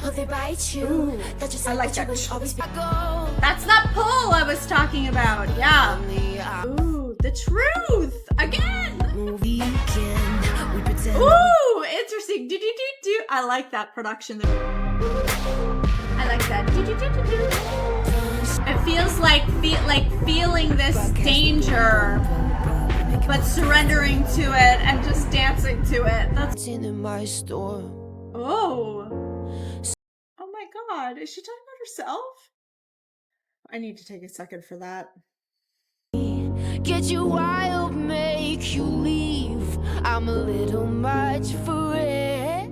Oh, they bite you. Ooh, I like that. That's that pull I was talking about. Yeah. Ooh, the truth again. Ooh, interesting. Do. I like that production. I like that. It feels like feeling this danger, but surrendering to it and just dancing to it. That's in my store. oh my god, is she talking about herself? I need to take a second for that. Get you wild, make you leave. I'm a little much for it.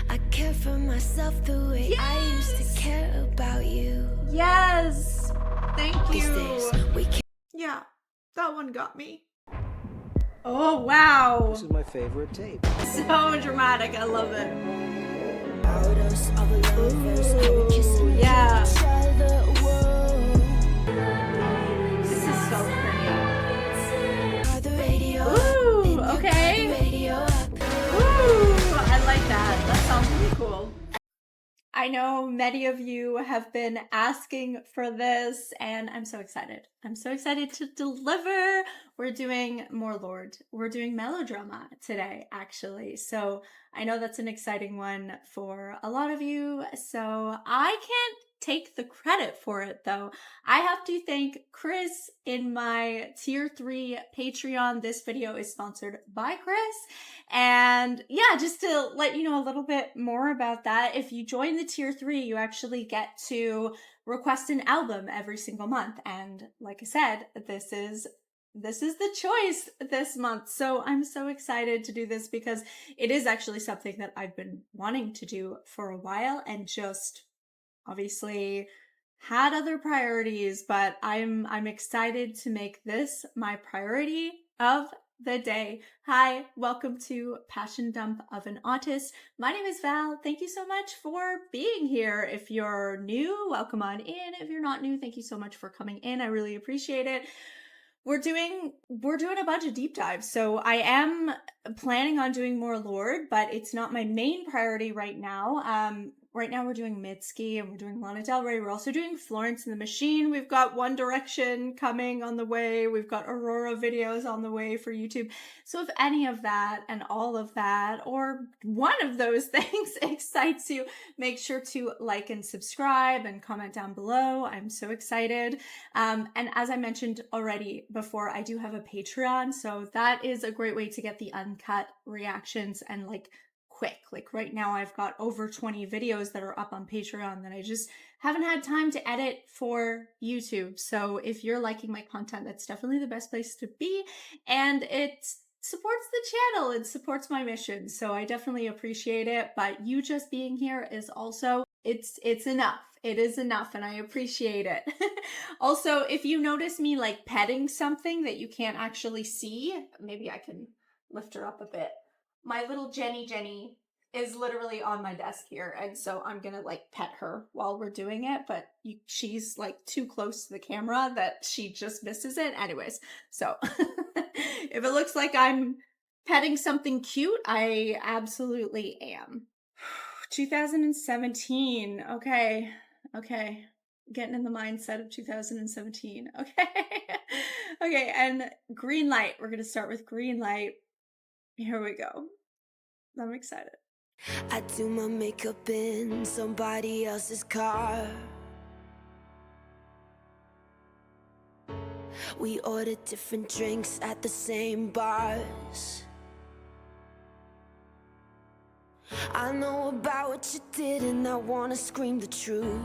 I care for myself the way I used to care about you. Yes, thank you. Yeah, that one got me. Oh wow, this is my favorite tape. So dramatic. I love it. Ooh, yeah. This is so pretty. Ooh, okay. Ooh, I like that. That sounds really cool. I know many of you have been asking for this, and I'm so excited. I'm so excited to deliver. We're doing more Lorde. We're doing Melodrama today, actually. So I know that's an exciting one for a lot of you. So I can't take the credit for it, though. I have to thank Chris in my tier 3 Patreon. This video is sponsored by Chris. And yeah, just to let you know a little bit more about that, if you join the tier 3, you actually get to request an album every single month. And like I said, this is the choice this month. So I'm so excited to do this because it is actually something that I've been wanting to do for a while and just obviously had other priorities, but I'm excited to make this my priority of the day. Hi, welcome to Passion Dump of an Autist. My name is Val. Thank you so much for being here. If you're new, welcome on in. If you're not new, thank you so much for coming in. I really appreciate it. We're doing a bunch of deep dives. So I am planning on doing more Lorde, but it's not my main priority right now. Right now we're doing Mitski and we're doing Lana Del Rey. We're also doing Florence and the Machine. We've got One Direction coming on the way. We've got Aurora videos on the way for YouTube. So if any of that and all of that or one of those things excites you, make sure to like and subscribe and comment down below. I'm so excited. And as I mentioned already before, I do have a Patreon. So that is a great way to get the uncut reactions and quick. Like right now I've got over 20 videos that are up on Patreon that I just haven't had time to edit for YouTube. So if you're liking my content, that's definitely the best place to be. And it supports the channel. It supports my mission. So I definitely appreciate it. But you just being here is also, it's enough. It is enough and I appreciate it. Also, if you notice me petting something that you can't actually see, maybe I can lift her up a bit. My little Jenny is literally on my desk here. And so I'm going to pet her while we're doing it. But she's too close to the camera that she just misses it. Anyways, so if it looks like I'm petting something cute, I absolutely am. 2017. Okay. Getting in the mindset of 2017. Okay. Okay. And green light. We're going to start with green light. Here we go. I'm excited. I do my makeup in somebody else's car. We order different drinks at the same bars. I know about what you did and I wanna scream the truth.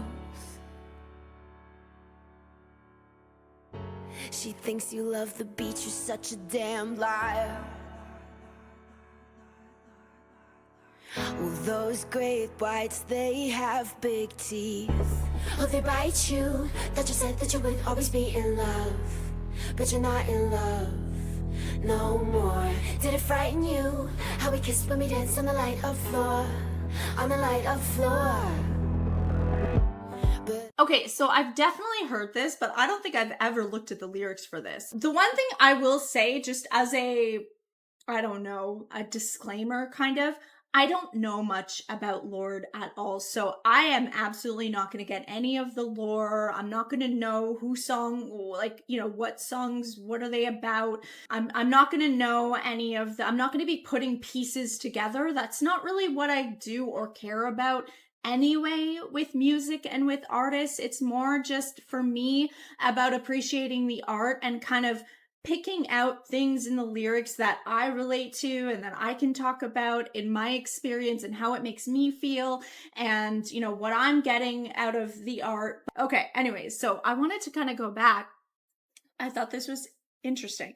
She thinks you love the beach, you're such a damn liar. Well, those great whites, they have big teeth. Oh, they bite you. That you said that you would always be in love, but you're not in love no more. Did it frighten you how we kissed when we danced on the light of floor? On the light of floor. Okay, so I've definitely heard this, but I don't think I've ever looked at the lyrics for this. The one thing I will say, just as a, I don't know, a disclaimer kind of, I don't know much about Lorde at all, so I am absolutely not going to get any of the lore. I'm not going to know who song, like, you know, what songs, what are they about. I'm not going to know any of the, I'm not going to be putting pieces together. That's not really what I do or care about anyway with music and with artists. It's more just for me about appreciating the art and kind of picking out things in the lyrics that I relate to and that I can talk about in my experience and how it makes me feel and, you know, what I'm getting out of the art. Okay, anyways, so I wanted to kind of go back. I thought this was interesting.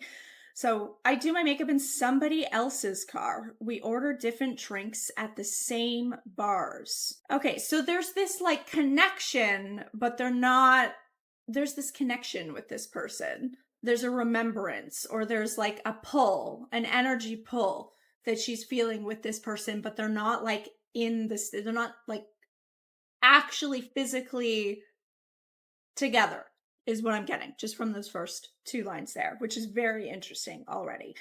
So I do my makeup in somebody else's car. We order different drinks at the same bars. Okay, so there's this like connection, but there's this connection with this person. There's a remembrance, or there's like a pull, an energy pull that she's feeling with this person, but they're not like they're not like actually physically together, is what I'm getting just from those first 2 lines there, which is very interesting already.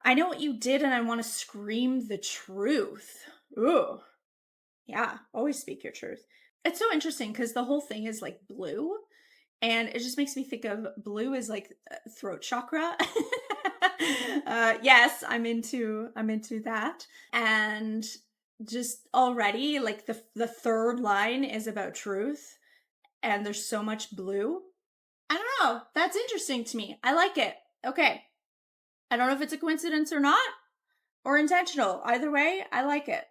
I know what you did and I want to scream the truth. Ooh. Yeah, always speak your truth. It's so interesting because the whole thing is like blue. And it just makes me think of blue as like throat chakra. Yes, I'm into that. And just already like the third line is about truth and there's so much blue. I don't know. That's interesting to me. I like it. Okay. I don't know if it's a coincidence or not or intentional. Either way, I like it.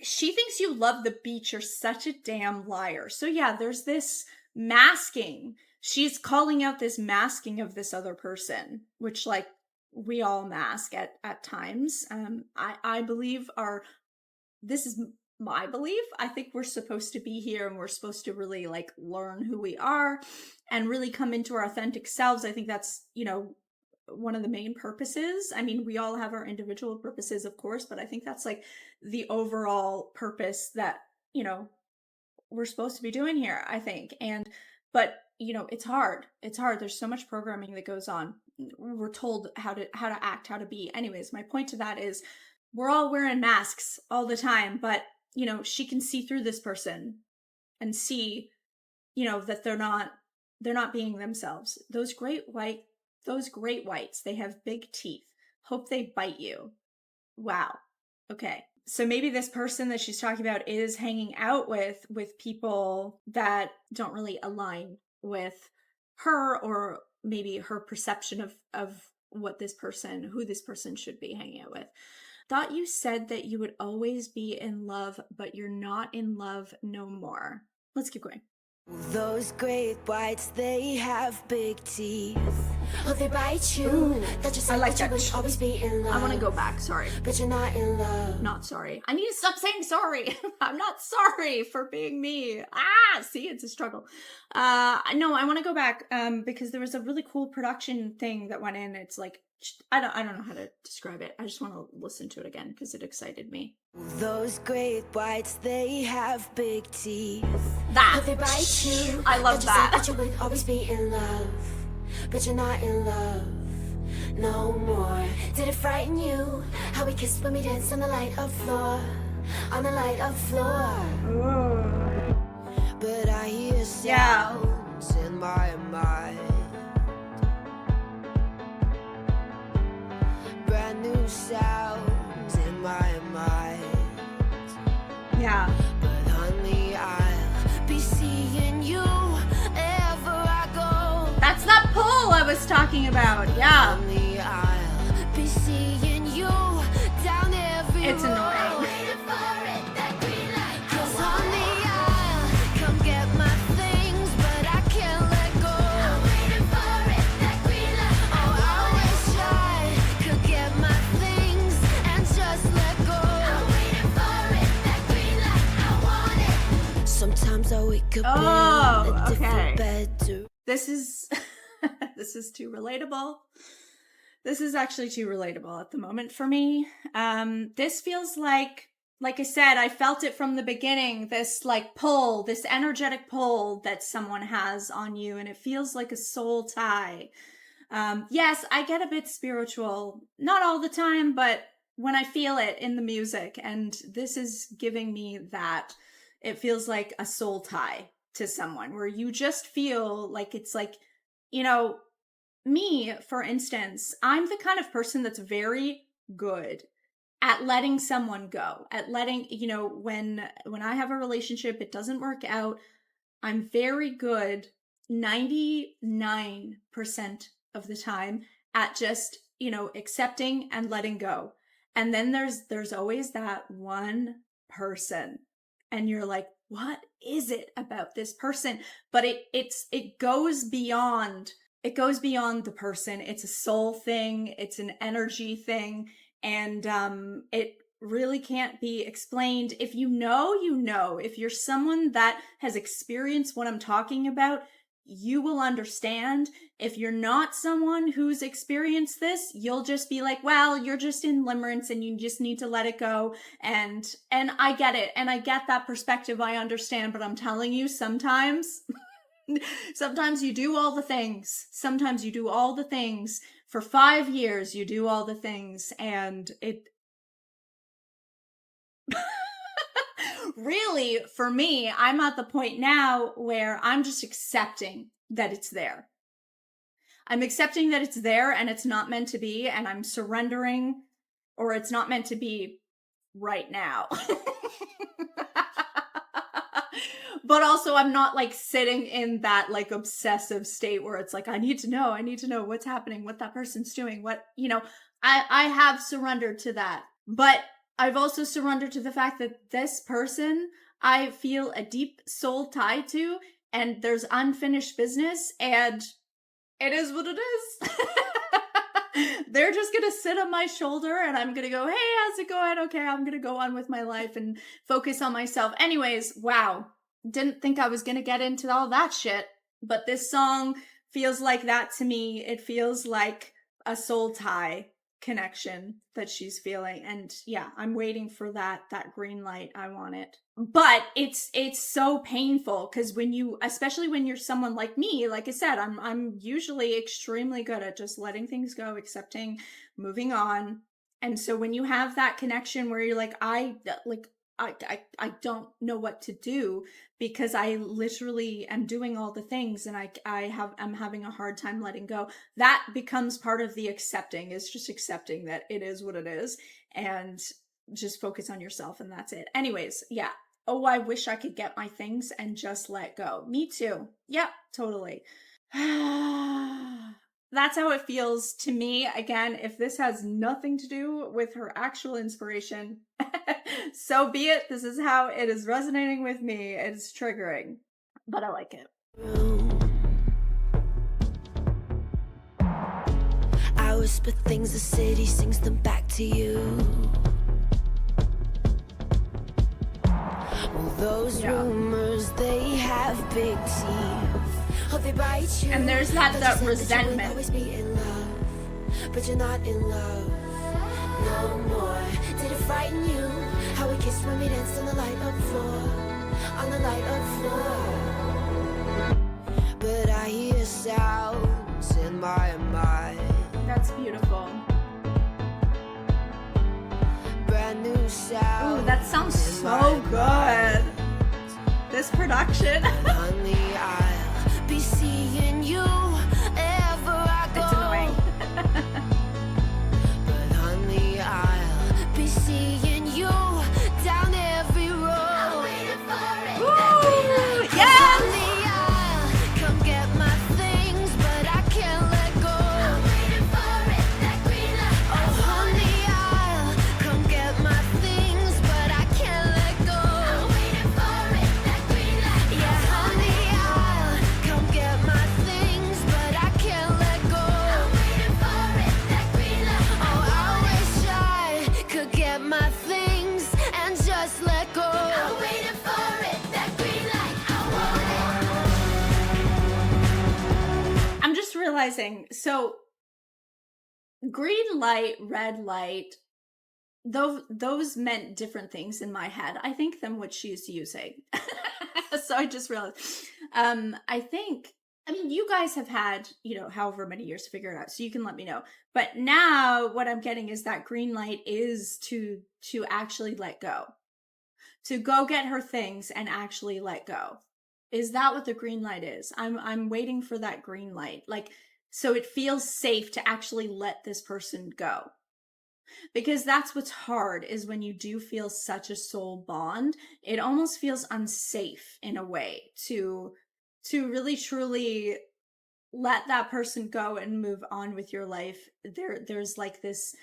She thinks you love the beach. You're such a damn liar. So yeah, there's this masking. She's calling out this masking of this other person, which like we all mask at times. I believe this is my belief. I think we're supposed to be here and we're supposed to really like learn who we are and really come into our authentic selves. I think that's, you know, one of the main purposes. I mean, we all have our individual purposes, of course, but I think that's like the overall purpose that, you know, we're supposed to be doing here, I think. But you know, it's hard. It's hard. There's so much programming that goes on. We're told how to act, how to be. Anyways, my point to that is we're all wearing masks all the time, but you know, she can see through this person and see, you know, that they're not being themselves. Those great whites, they have big teeth. Hope they bite you. Wow. Okay. So maybe this person that she's talking about is hanging out with people that don't really align with her, or maybe her perception of what this person, who this person should be hanging out with. Thought you said that you would always be in love, but you're not in love no more. Let's keep going. Those great whites, they have big teeth. Oh, they bite you. Ooh, that just I like that that. you would always be in love. I want to go back. Sorry. But you're not in love. Not sorry. I need to stop saying sorry. I'm not sorry for being me. See, it's a struggle. No, I want to go back because there was a really cool production thing that went in. It's like, I don't know how to describe it. I just want to listen to it again because it excited me. Those great whites, they have big teeth. That. Oh, they bite you. I love that. That you would always be in love. But you're not in love no more. Did it frighten you how we kissed when we danced on the light of floor? On the light of floor. Ooh. But I hear sounds in my mind. Brand new sounds in my mind. Yeah. But honey, I'll be seeing you ever I go. That's that pull I was talking about. Yeah. Honey, I'll be seeing you down every It's road. annoying. Cause honey, I'll come get my things, but I can't let go. I'm waiting for it, that green light. Oh, I wish I could get my things and just let go. I'm waiting for it, that green light. I want it. Sometimes I wake up in a different bed to This is this is too relatable. This is actually too relatable at the moment for me. This feels like I said, I felt it from the beginning, this like pull, this energetic pull that someone has on you, and it feels like a soul tie. Yes, I get a bit spiritual, not all the time, but when I feel it in the music, and this is giving me that, it feels like a soul tie to someone where you just feel like it's like, you know, me, for instance, I'm the kind of person that's very good at letting someone go, at letting, when I have a relationship, it doesn't work out. I'm very good 99% of the time at just, accepting and letting go. And then there's always that one person. And you're like, what is it about this person? But it goes beyond the person. It's a soul thing, it's an energy thing, and it really can't be explained. If you know, if you're someone that has experienced what I'm talking about, you will understand. If you're not someone who's experienced this, you'll just be like, well, you're just in limerence and you just need to let it go. And I get it. And I get that perspective. I understand. But I'm telling you, sometimes you do all the things. Sometimes you do all the things. For 5 years, you do all the things. And it really, for me, I'm at the point now where I'm just accepting that it's there. I'm accepting that it's there and it's not meant to be, and I'm surrendering, or it's not meant to be right now. But also I'm not like sitting in that like obsessive state where it's like, I need to know what's happening, what that person's doing, I have surrendered to that. But I've also surrendered to the fact that this person I feel a deep soul tie to, and there's unfinished business, and it is what it is. They're just gonna sit on my shoulder and I'm gonna go, hey, how's it going? Okay, I'm gonna go on with my life and focus on myself. Anyways, wow. Didn't think I was gonna get into all that shit, but this song feels like that to me. It feels like a soul tie connection that she's feeling, and yeah, I'm waiting for that green light. I want it. But it's so painful because especially when you're someone like me, like I said, I'm usually extremely good at just letting things go, accepting, moving on. And so when you have that connection where you're like, I don't know what to do because I literally am doing all the things and I'm having a hard time letting go. That becomes part of the accepting, is just accepting that it is what it is and just focus on yourself, and that's it. Anyways, yeah. Oh, I wish I could get my things and just let go. Me too. Yep, totally. That's how it feels to me. Again, if this has nothing to do with her actual inspiration, so be it. This is how it is resonating with me. It's triggering, but I like it. I whisper things, the city sings them back to you. Well, those rumors, they have big teeth. Oh, they bite you. And there's that resentment. Always be in love, but you're not in love no more. Did it frighten you how we kissed when we danced on the light up floor, on the light up floor? But I hear sounds in my mind. That's beautiful. Brand new sound. Ooh, that sounds so good. This production. Honey, I'll be seeing you ever I go. It's annoying. But honey, I'll be seeing you down every road. I'm waiting for it. Ooh, yes! Honey, I'll come get my things, but I can't let go. I'm waiting for it, that green light. Oh, honey, I'll come get my things, but I can't let go. I'm waiting for it, that green light. Yeah, honey, I'll come get my things, but I can't let go. I'm waiting for it, that green light. Oh, I wish I could get my things and just let go. I'm waiting for it, that green light. I want it. I'm just realizing, so green light, red light, those meant different things in my head, I think, than what she's using. So I just realized, I think I mean, you guys have had, however many years to figure it out, so you can let me know. But now what I'm getting is that green light is to actually let go. To go get her things and actually let go. Is that what the green light is? I'm waiting for that green light. Like, so it feels safe to actually let this person go. Because that's what's hard, is when you do feel such a soul bond, it almost feels unsafe in a way to really truly let that person go and move on with your life. There's like this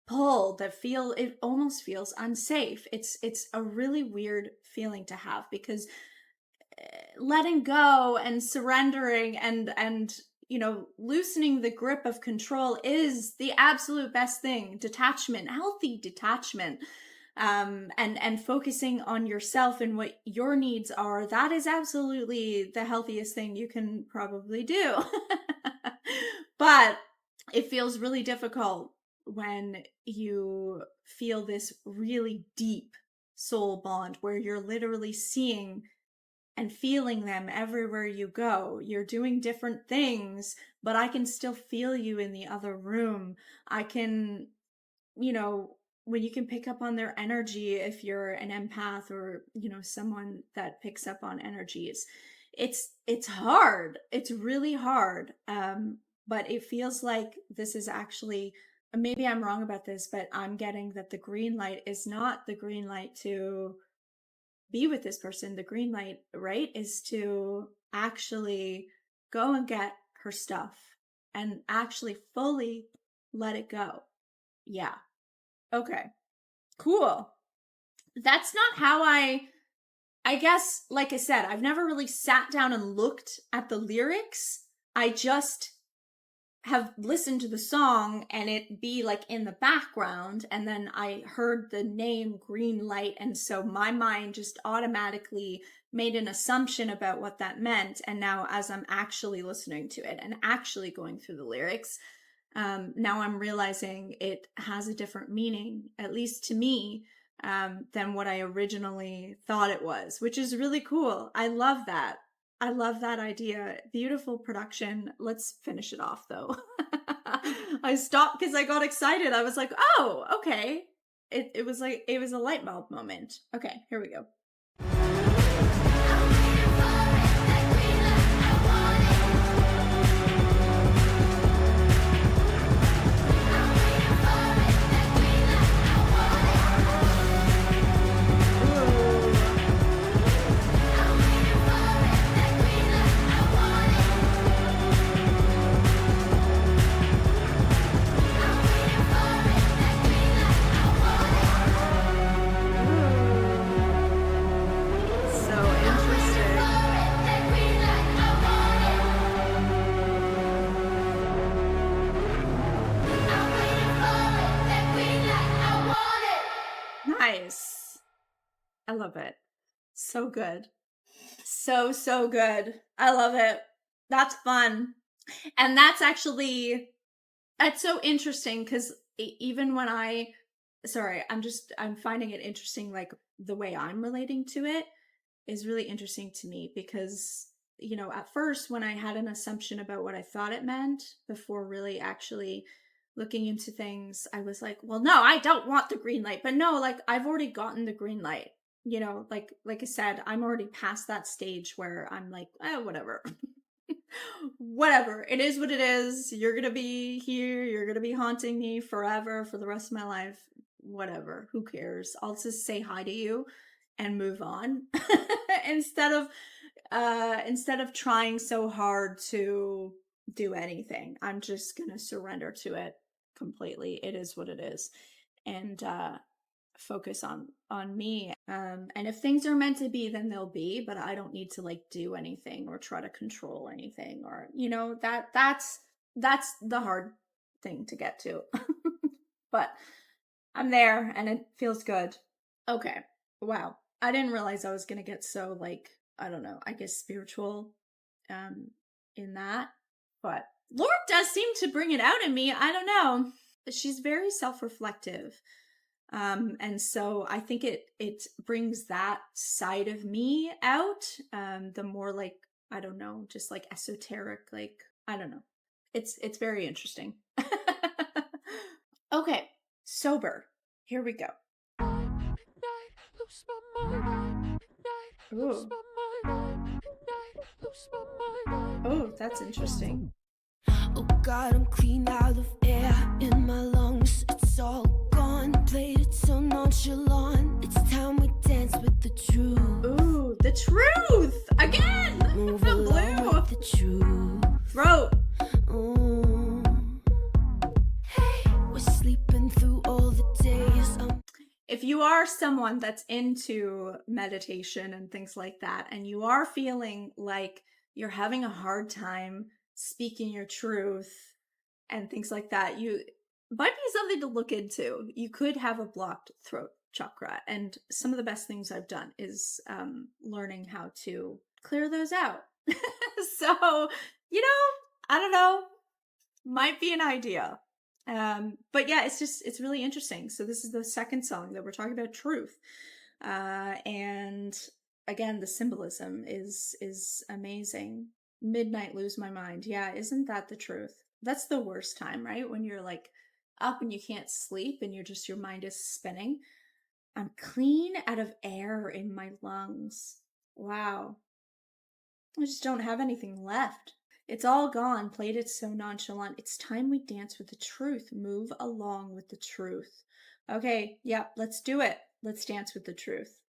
pull that it almost feels unsafe. It's a really weird feeling to have, because letting go and surrendering and loosening the grip of control is the absolute best thing. Detachment, healthy detachment, and focusing on yourself and what your needs are, that is absolutely the healthiest thing you can probably do. But it feels really difficult when you feel this really deep soul bond where you're literally seeing and feeling them everywhere you go. You're doing different things, but I can still feel you in the other room. I can, when you can pick up on their energy, if you're an empath or, someone that picks up on energies. It's hard. It's really hard. But it feels like this is actually, maybe I'm wrong about this, but I'm getting that the green light is not the green light to be with this person. The green light, right, is to actually go and get her stuff and actually fully let it go. Yeah. Okay. Cool. That's not how I guess, like I said, I've never really sat down and looked at the lyrics. I just have listened to the song and it be like in the background, and then I heard the name Green Light, and so my mind just automatically made an assumption about what that meant. And now as I'm actually listening to it and actually going through the lyrics, now I'm realizing it has a different meaning, at least to me, than what I originally thought it was, which is really cool. I love that. I love that idea. Beautiful production. Let's finish it off though. I stopped because I got excited. I was like, oh, okay. It was a light bulb moment. Okay, here we go. Nice. I love it. So good. So good. I love it. That's fun. And that's so interesting, because even when I'm finding it interesting, like the way I'm relating to it is really interesting to me, because, at first when I had an assumption about what I thought it meant before really actually looking into things, I was like, well, no, I don't want the green light. But no, like I've already gotten the green light. Like I said, I'm already past that stage where I'm like, whatever. Whatever. It is what it is. You're going to be here. You're going to be haunting me forever for the rest of my life. Whatever. Who cares? I'll just say hi to you and move on instead of trying so hard to do anything. I'm just going to surrender to it completely. It is what it is. And focus on me. And if things are meant to be, then they'll be, but I don't need to like do anything or try to control anything, or that's the hard thing to get to. But I'm there and it feels good. Okay. Wow. I didn't realize I was gonna get so like, I don't know, I guess spiritual in that. But Lorde does seem to bring it out in me. I don't know. She's very self-reflective. And so I think it brings that side of me out. The more like I don't know, just like esoteric, like, I don't know. It's very interesting. Okay, sober. Here we go. Ooh. Oh, that's interesting. Oh God, I'm clean out of air in my lungs. It's all gone. Played it so nonchalant. It's time we dance with the truth. Ooh, the truth again. Move The along blue with the truth. throat. Ooh. Hey, we're sleeping through all the days. If you are someone that's into meditation and things like that, and you are feeling like you're having a hard time speaking your truth and things like that, you might be something to look into. You could have a blocked throat chakra, and some of the best things I've done is learning how to clear those out. So, I don't know, might be an idea. But yeah, it's really interesting. So this is the second song that we're talking about truth. And again, the symbolism is amazing. Midnight lose my mind. Yeah, isn't that the truth? That's the worst time, right? When you're like up and you can't sleep and your mind is spinning. I'm clean out of air in my lungs. Wow. I just don't have anything left. It's all gone, played it so nonchalant. It's time we dance with the truth. Move along with the truth. Okay, yeah, let's do it. Let's dance with the truth.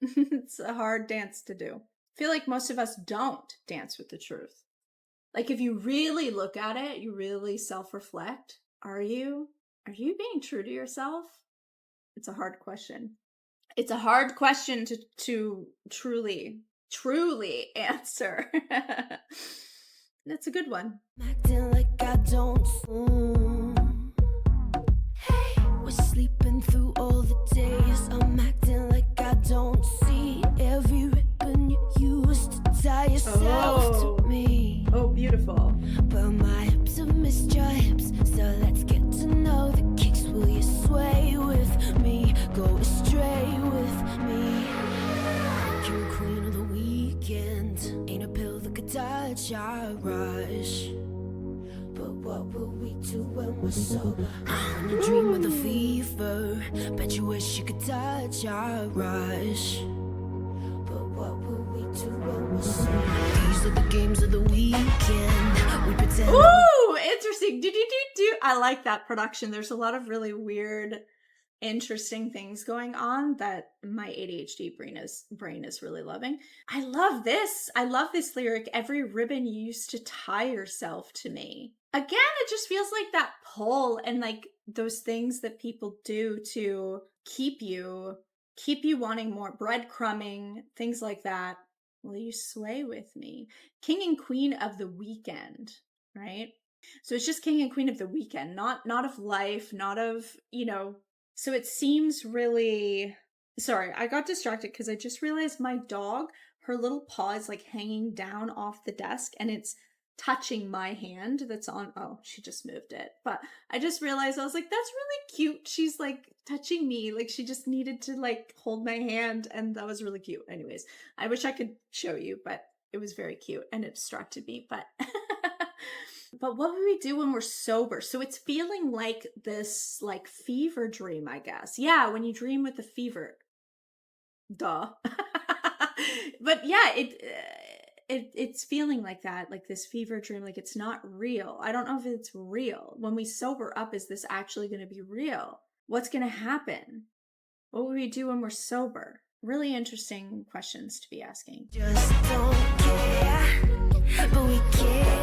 It's a hard dance to do. I feel like most of us don't dance with the truth. Like if you really look at it, you really self-reflect. Are you being true to yourself? It's a hard question. It's a hard question to truly answer. That's a good one. Acting like I don't. Hey, we're sleeping through all the days. I'm acting like I don't see every ribbon you used to tie yourself to me. Oh, beautiful. But my hips have missed your hips, so let's get to know the kicks. Will you sway with me? Go astray with me. King queen of the weekend. Ain't a pill that could touch our rush. But what will we do when we're sober? When you dream of the fever, bet you wish you could touch our rush. But what will we do when we're sober? These are the games of the weekend. We pretend. Ooh, interesting. Do. I like that production. There's a lot of really weird, interesting things going on that my ADHD brain is really loving. I love this. I love this lyric. Every ribbon you used to tie yourself to me. Again, it just feels like that pull and like those things that people do to keep you wanting more, breadcrumbing, things like that. Will you sway with me? King and queen of the weekend, right? So it's just king and queen of the weekend, not of life, not of, so it seems really, sorry, I got distracted because I just realized my dog, her little paw is like hanging down off the desk and it's touching my hand that's on, oh, she just moved it. But I just realized, I was like, that's really cute. She's like touching me. Like she just needed to like hold my hand and that was really cute. Anyways, I wish I could show you, but it was very cute and it distracted me, but... But what would we do when we're sober? So it's feeling like this like fever dream, I guess. Yeah, when you dream with the fever. Duh. But yeah, it's feeling like that, like this fever dream, like it's not real. I don't know if it's real. When we sober up, is this actually going to be real? What's going to happen? What would we do when we're sober? Really interesting questions to be asking. Just don't care, but we care.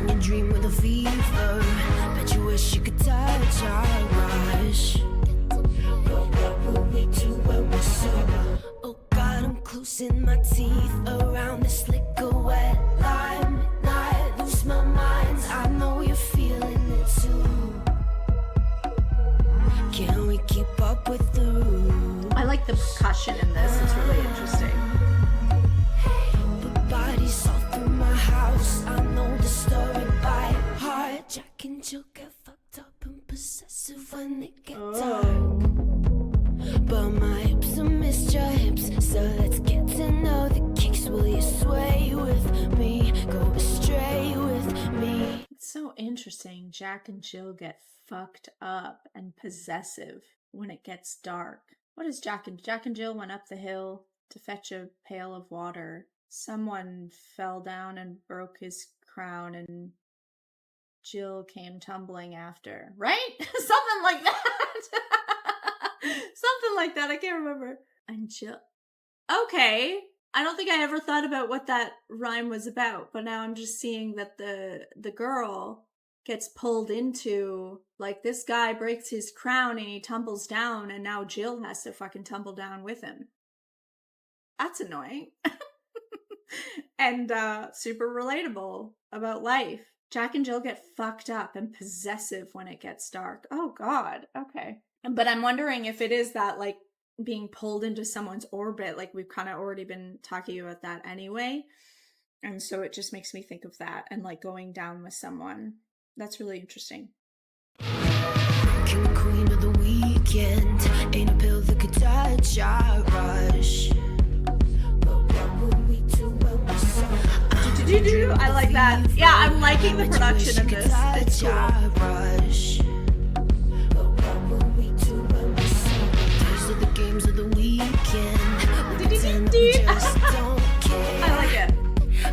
When you dream with a fever, bet you wish you could touch our rush. But what will we do when we're sober? Oh God, I'm closing my teeth around this liquor wet lime. Midnight, lose my mind. I know you're feeling it too. Can we keep up with the rules? I like the percussion in this. It's really interesting. But bodies all through my house. I know the story by heart. Jack and Jill get fucked up and possessive when they get dark. But my hips are missed your hips, so let's get to know the kicks. Will Jack and Jill get fucked up and possessive when it gets dark. What is Jack and Jill went up the hill to fetch a pail of water. Someone fell down and broke his crown, and Jill came tumbling after. Right? Something like that. Something like that. I can't remember. And Jill. Okay. I don't think I ever thought about what that rhyme was about, but now I'm just seeing that the girl gets pulled into, like, this guy breaks his crown and he tumbles down, and now Jill has to fucking tumble down with him. That's annoying. And super relatable about life. Jack and Jill get fucked up and possessive when it gets dark. Oh God. Okay. But I'm wondering if it is that, like, being pulled into someone's orbit. Like, we've kind of already been talking about that anyway. And so it just makes me think of that and, like, going down with someone. That's really interesting. King and queen of the weekend. Ain't a pill that could touch our rush. I like that. Yeah, I'm liking the production of this. It's cool. These are the games of the weekend. We pretend we just don't care. I like it.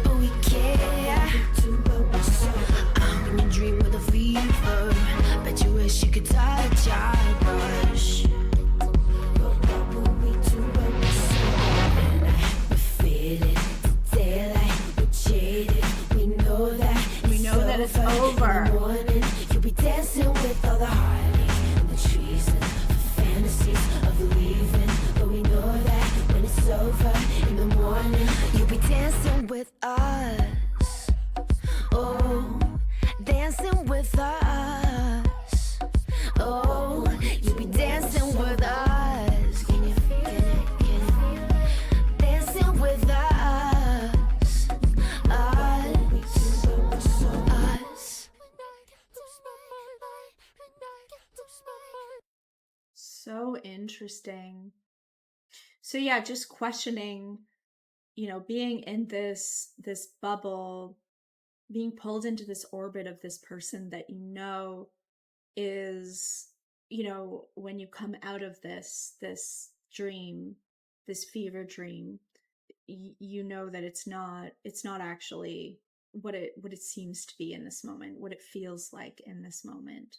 But we care. When you dream with a fever, bet you wish you could touch our brush. We feel it. It's over. In the morning, you'll be dancing with all the heartache and the treason, the fantasies of leaving. But we know that when it's over in the morning, you'll be dancing with us. Oh, dancing with us. Oh, you'll be dancing with us. Can you feel it? Can you feel it? Dancing with us. So interesting. So yeah, just questioning, being in this bubble, being pulled into this orbit of this person that is, when you come out of this dream, this fever dream, you know that it's not actually what it seems to be in this moment, what it feels like in this moment.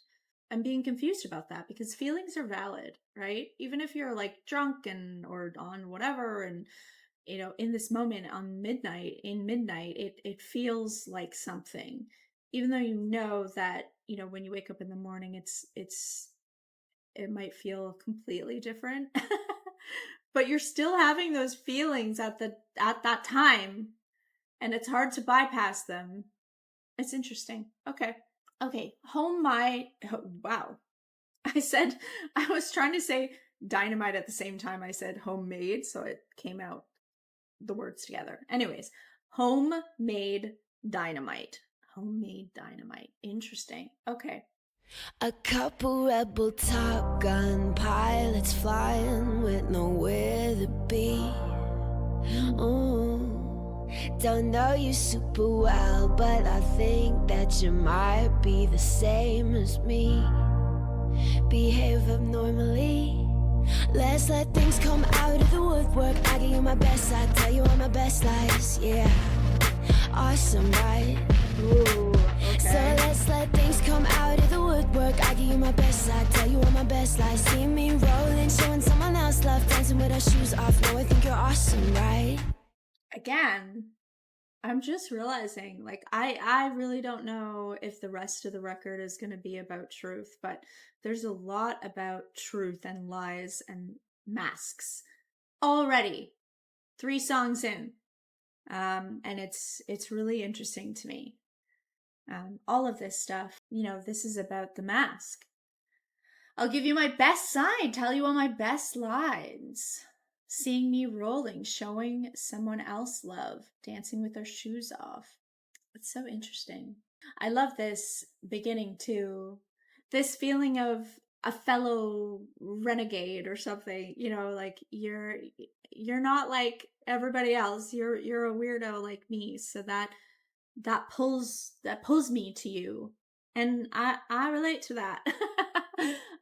I'm being confused about that because feelings are valid, right? Even if you're, like, drunk or on whatever, and in this moment in midnight, it feels like something, even though you know that when you wake up in the morning, it might feel completely different. But you're still having those feelings at that time, and it's hard to bypass them. It's interesting. Okay, wow. I was trying to say dynamite at the same time I said homemade, so it came out the words together. Anyways, homemade dynamite. Homemade dynamite. Interesting. Okay. A couple rebel Top Gun pilots flying with nowhere to be. Ooh. Don't know you super well, but I think that you might be the same as me. Behave abnormally. Let's let things come out of the woodwork. I give you my best, I tell you all my best lies. Yeah, awesome, right? Ooh, okay. So let's let things come out of the woodwork. I give you my best, I tell you all my best lies. See me rolling, showing someone else love, dancing with our shoes off. No, I think you're awesome, right? Again, I'm just realizing, like, I really don't know if the rest of the record is going to be about truth, but there's a lot about truth and lies and masks already. 3 songs in. And it's really interesting to me. All of this stuff, this is about the mask. I'll give you my best side, tell you all my best lines. Seeing me rolling, showing someone else love, dancing with their shoes off. It's so interesting. I love this beginning too. This feeling of a fellow renegade or something, like you're not like everybody else. You're a weirdo like me, so that pulls me to you. And I relate to that.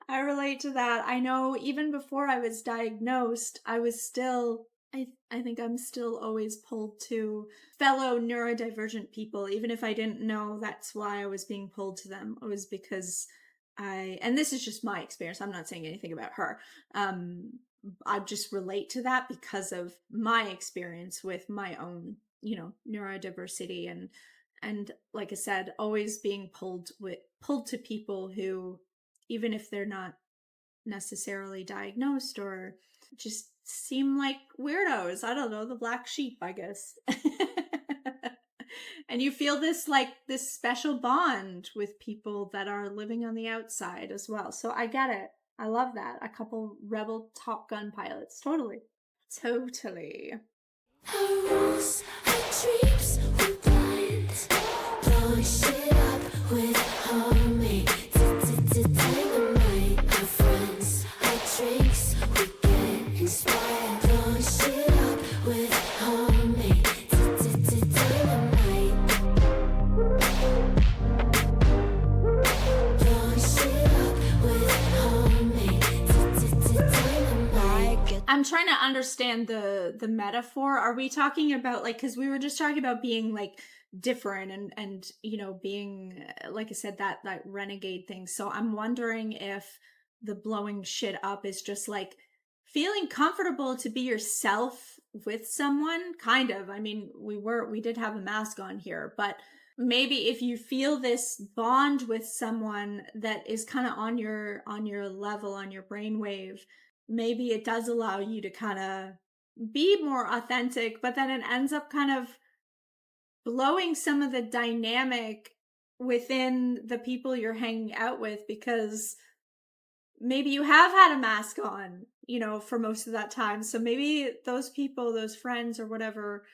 I relate to that. I know even before I was diagnosed, I was still, I think I'm still always pulled to fellow neurodivergent people, even if I didn't know that's why I was being pulled to them. It was because and this is just my experience, I'm not saying anything about her. I just relate to that because of my experience with my own, neurodiversity and like I said, always being pulled to people who, even if they're not necessarily diagnosed or just seem like weirdos. I don't know, the black sheep, I guess. And you feel this special bond with people that are living on the outside as well. So I get it. I love that. A couple rebel Top Gun pilots. Totally. Our rules, our dreams, we're blind. Blowing shit up with homemade dynamite. Our friends, our drinks, we get inspired. Blowing shit up with homemade dynamite. Blowing shit up with homemade dynamite. I'm trying to understand the metaphor. Are we talking about because we were just talking about being different and being like I said that renegade thing. So I'm wondering if the blowing shit up is just feeling comfortable to be yourself with someone, kind of. I mean, we did have a mask on here, but maybe if you feel this bond with someone that is kind of on your level, on your brainwave, maybe it does allow you to kind of be more authentic, but then it ends up kind of blowing some of the dynamic within the people you're hanging out with, because maybe you have had a mask on, for most of that time. So maybe those people, those friends or whatever,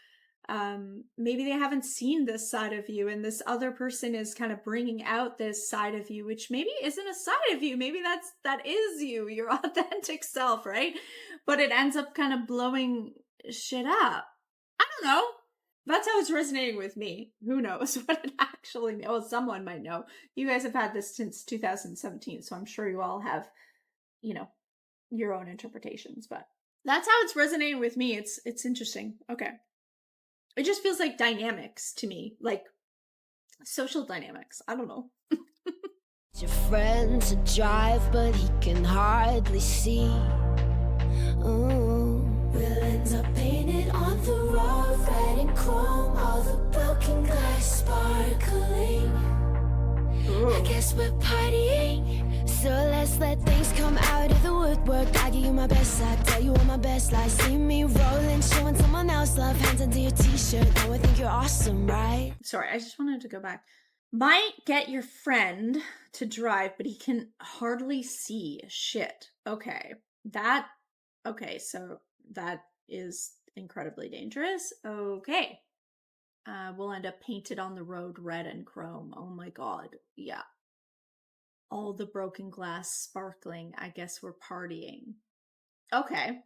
maybe they haven't seen this side of you, and this other person is kind of bringing out this side of you, which maybe isn't a side of you. Maybe that is you, your authentic self, right? But it ends up kind of blowing shit up. I don't know. That's how it's resonating with me. Who knows what it actually means? Well, someone might know. You guys have had this since 2017, so I'm sure you all have, your own interpretations. But that's how it's resonating with me. It's interesting. Okay. It just feels like dynamics to me, like social dynamics. I don't know. Your friend to drive, but he can hardly see. Ooh. We'll end up painted on the road, red and chrome, all the broken glass sparkling. Ooh. I guess we're partying, so let's let things come out of the woodwork. I give you my best, I tell you all my best lies. See me rolling, showing someone else love, hands under your t-shirt. Now I think you're awesome, right? Sorry, I just wanted to go back. Might get your friend to drive, but he can hardly see shit. Okay, so that is incredibly dangerous. Okay. We'll end up painted on the road red and chrome. Oh my god. Yeah. All the broken glass sparkling. I guess we're partying. Okay.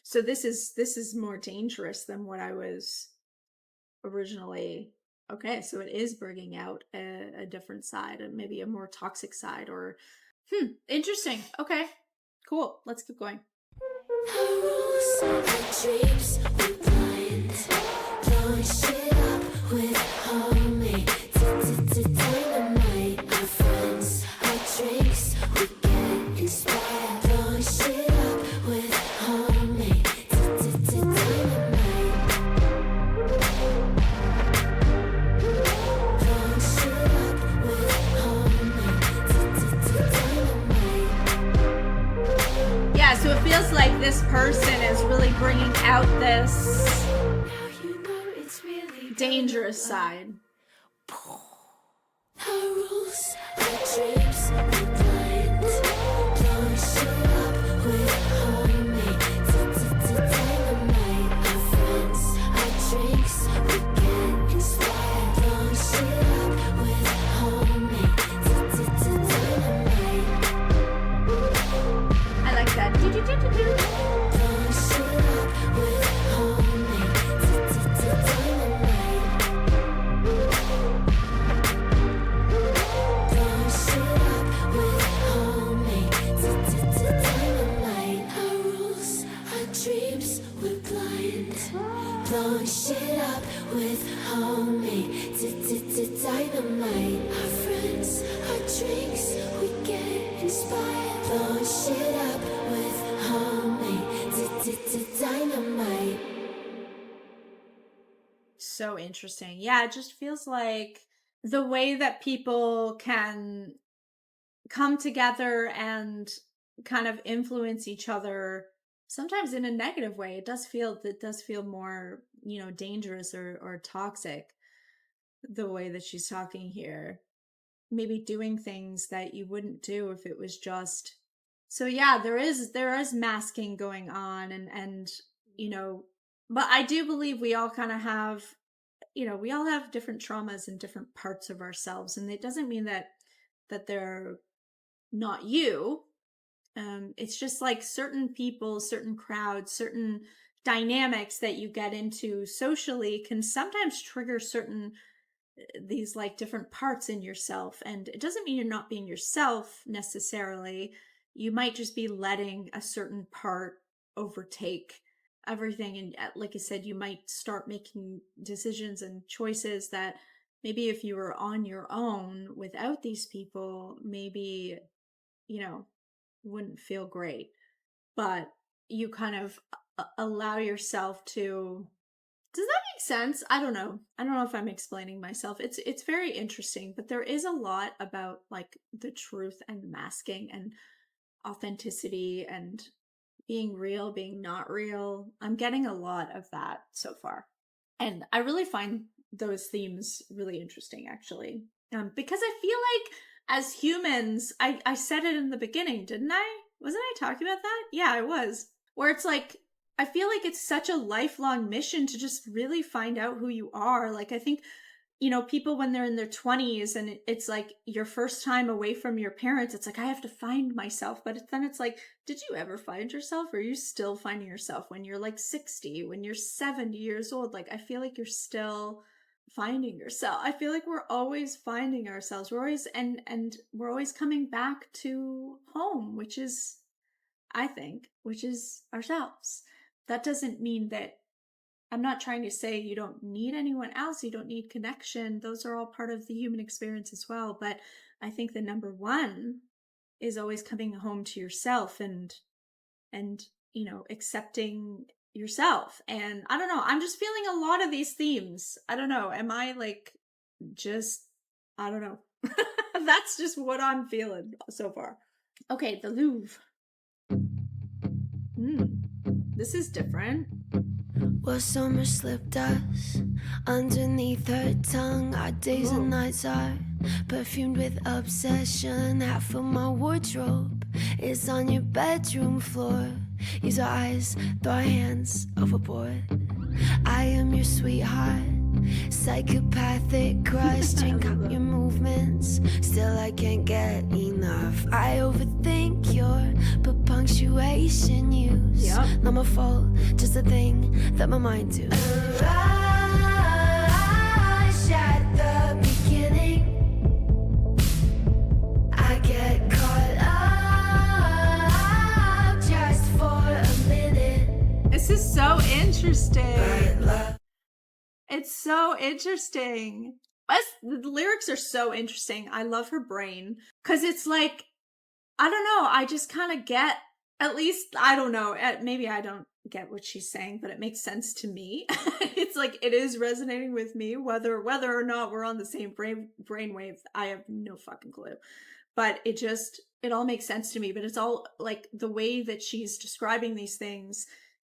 So this is more dangerous than what I was originally. Okay, so it is bringing out a different side, and maybe a more toxic side, or interesting. Okay. Cool. Let's keep going. Our rules, our dreams, we're blind. Blowing shit up with homemade dynamite. Our friends, our drinks, we get inspired. Blowing shit up with homemade dynamite. Blowing shit up with homemade dynamite. Yeah, so it feels like this person is really bringing out this dangerous side. Our rules, our dreams, we're blind. Blowing shit up with homemade dynamite. Our friends, our drinks, we get inspired. Blowing shit up with homemade dynamite. I like that. Blowing shit up with homemade dynamite. lips, we're blind. Blowing shit up with homemade dynamite. Our friends, our drinks, we get inspired. Blowing shit up with homemade dynamite. So interesting. Yeah, it just feels like the way that people can come together and kind of influence each other, sometimes in a negative way. It does feel more, dangerous or toxic, the way that she's talking here. Maybe doing things that you wouldn't do if it was just. So yeah, there is masking going on, and but I do believe we all kind of have, we all have different traumas in different parts of ourselves, and it doesn't mean that they're not you. It's just like certain people, certain crowds, certain dynamics that you get into socially can sometimes trigger certain these like different parts in yourself. And it doesn't mean you're not being yourself necessarily. You might just be letting a certain part overtake everything. And like I said, you might start making decisions and choices that maybe if you were on your own without these people, maybe, wouldn't feel great. But you kind of allow yourself to. Does that make sense? I don't know. I don't know if I'm explaining myself. It's very interesting, but there is a lot about like the truth and masking and authenticity and being real, being not real. I'm getting a lot of that so far. And I really find those themes really interesting, actually. Because I feel like as humans, I said it in the beginning, didn't I? Wasn't I talking about that? Yeah, I was. Where it's like, I feel like it's such a lifelong mission to just really find out who you are. Like, I think, people when they're in their 20s and it's like your first time away from your parents, it's like, I have to find myself. But then it's like, did you ever find yourself? Or are you still finding yourself when you're like 60, when you're 70 years old? Like, I feel like you're still finding yourself. I feel like we're always finding ourselves. We're always, and we're always coming back to home, which is, I think, which is ourselves. That doesn't mean that I'm not trying to say you don't need anyone else, you don't need connection. Those are all part of the human experience as well. But I think the number one is always coming home to yourself and accepting yourself. And I don't know, I'm just feeling a lot of these themes. I don't know. Am I like just I don't know. That's just what I'm feeling so far. Okay, the Louvre. This is different. Well, summer slipped us underneath her tongue. Our days and nights are perfumed with obsession. Half of my wardrobe is on your bedroom floor. Use our eyes, throw our hands overboard. I am your sweetheart, psychopathic crush. Drink up your movements, still I can't get enough. I overthink your punctuation use. Not my fault, just a thing that my mind do. A rush at the beginning, I get caught up just for a minute. This is so interesting. It's so interesting. The lyrics are so interesting. I love her brain. Because it's like, I don't know, I just kind of get, at least, I don't know, maybe I don't get what she's saying, but it makes sense to me. It's like, it is resonating with me, whether or not we're on the same brainwave, I have no fucking clue. But it all makes sense to me. But it's all like the way that she's describing these things,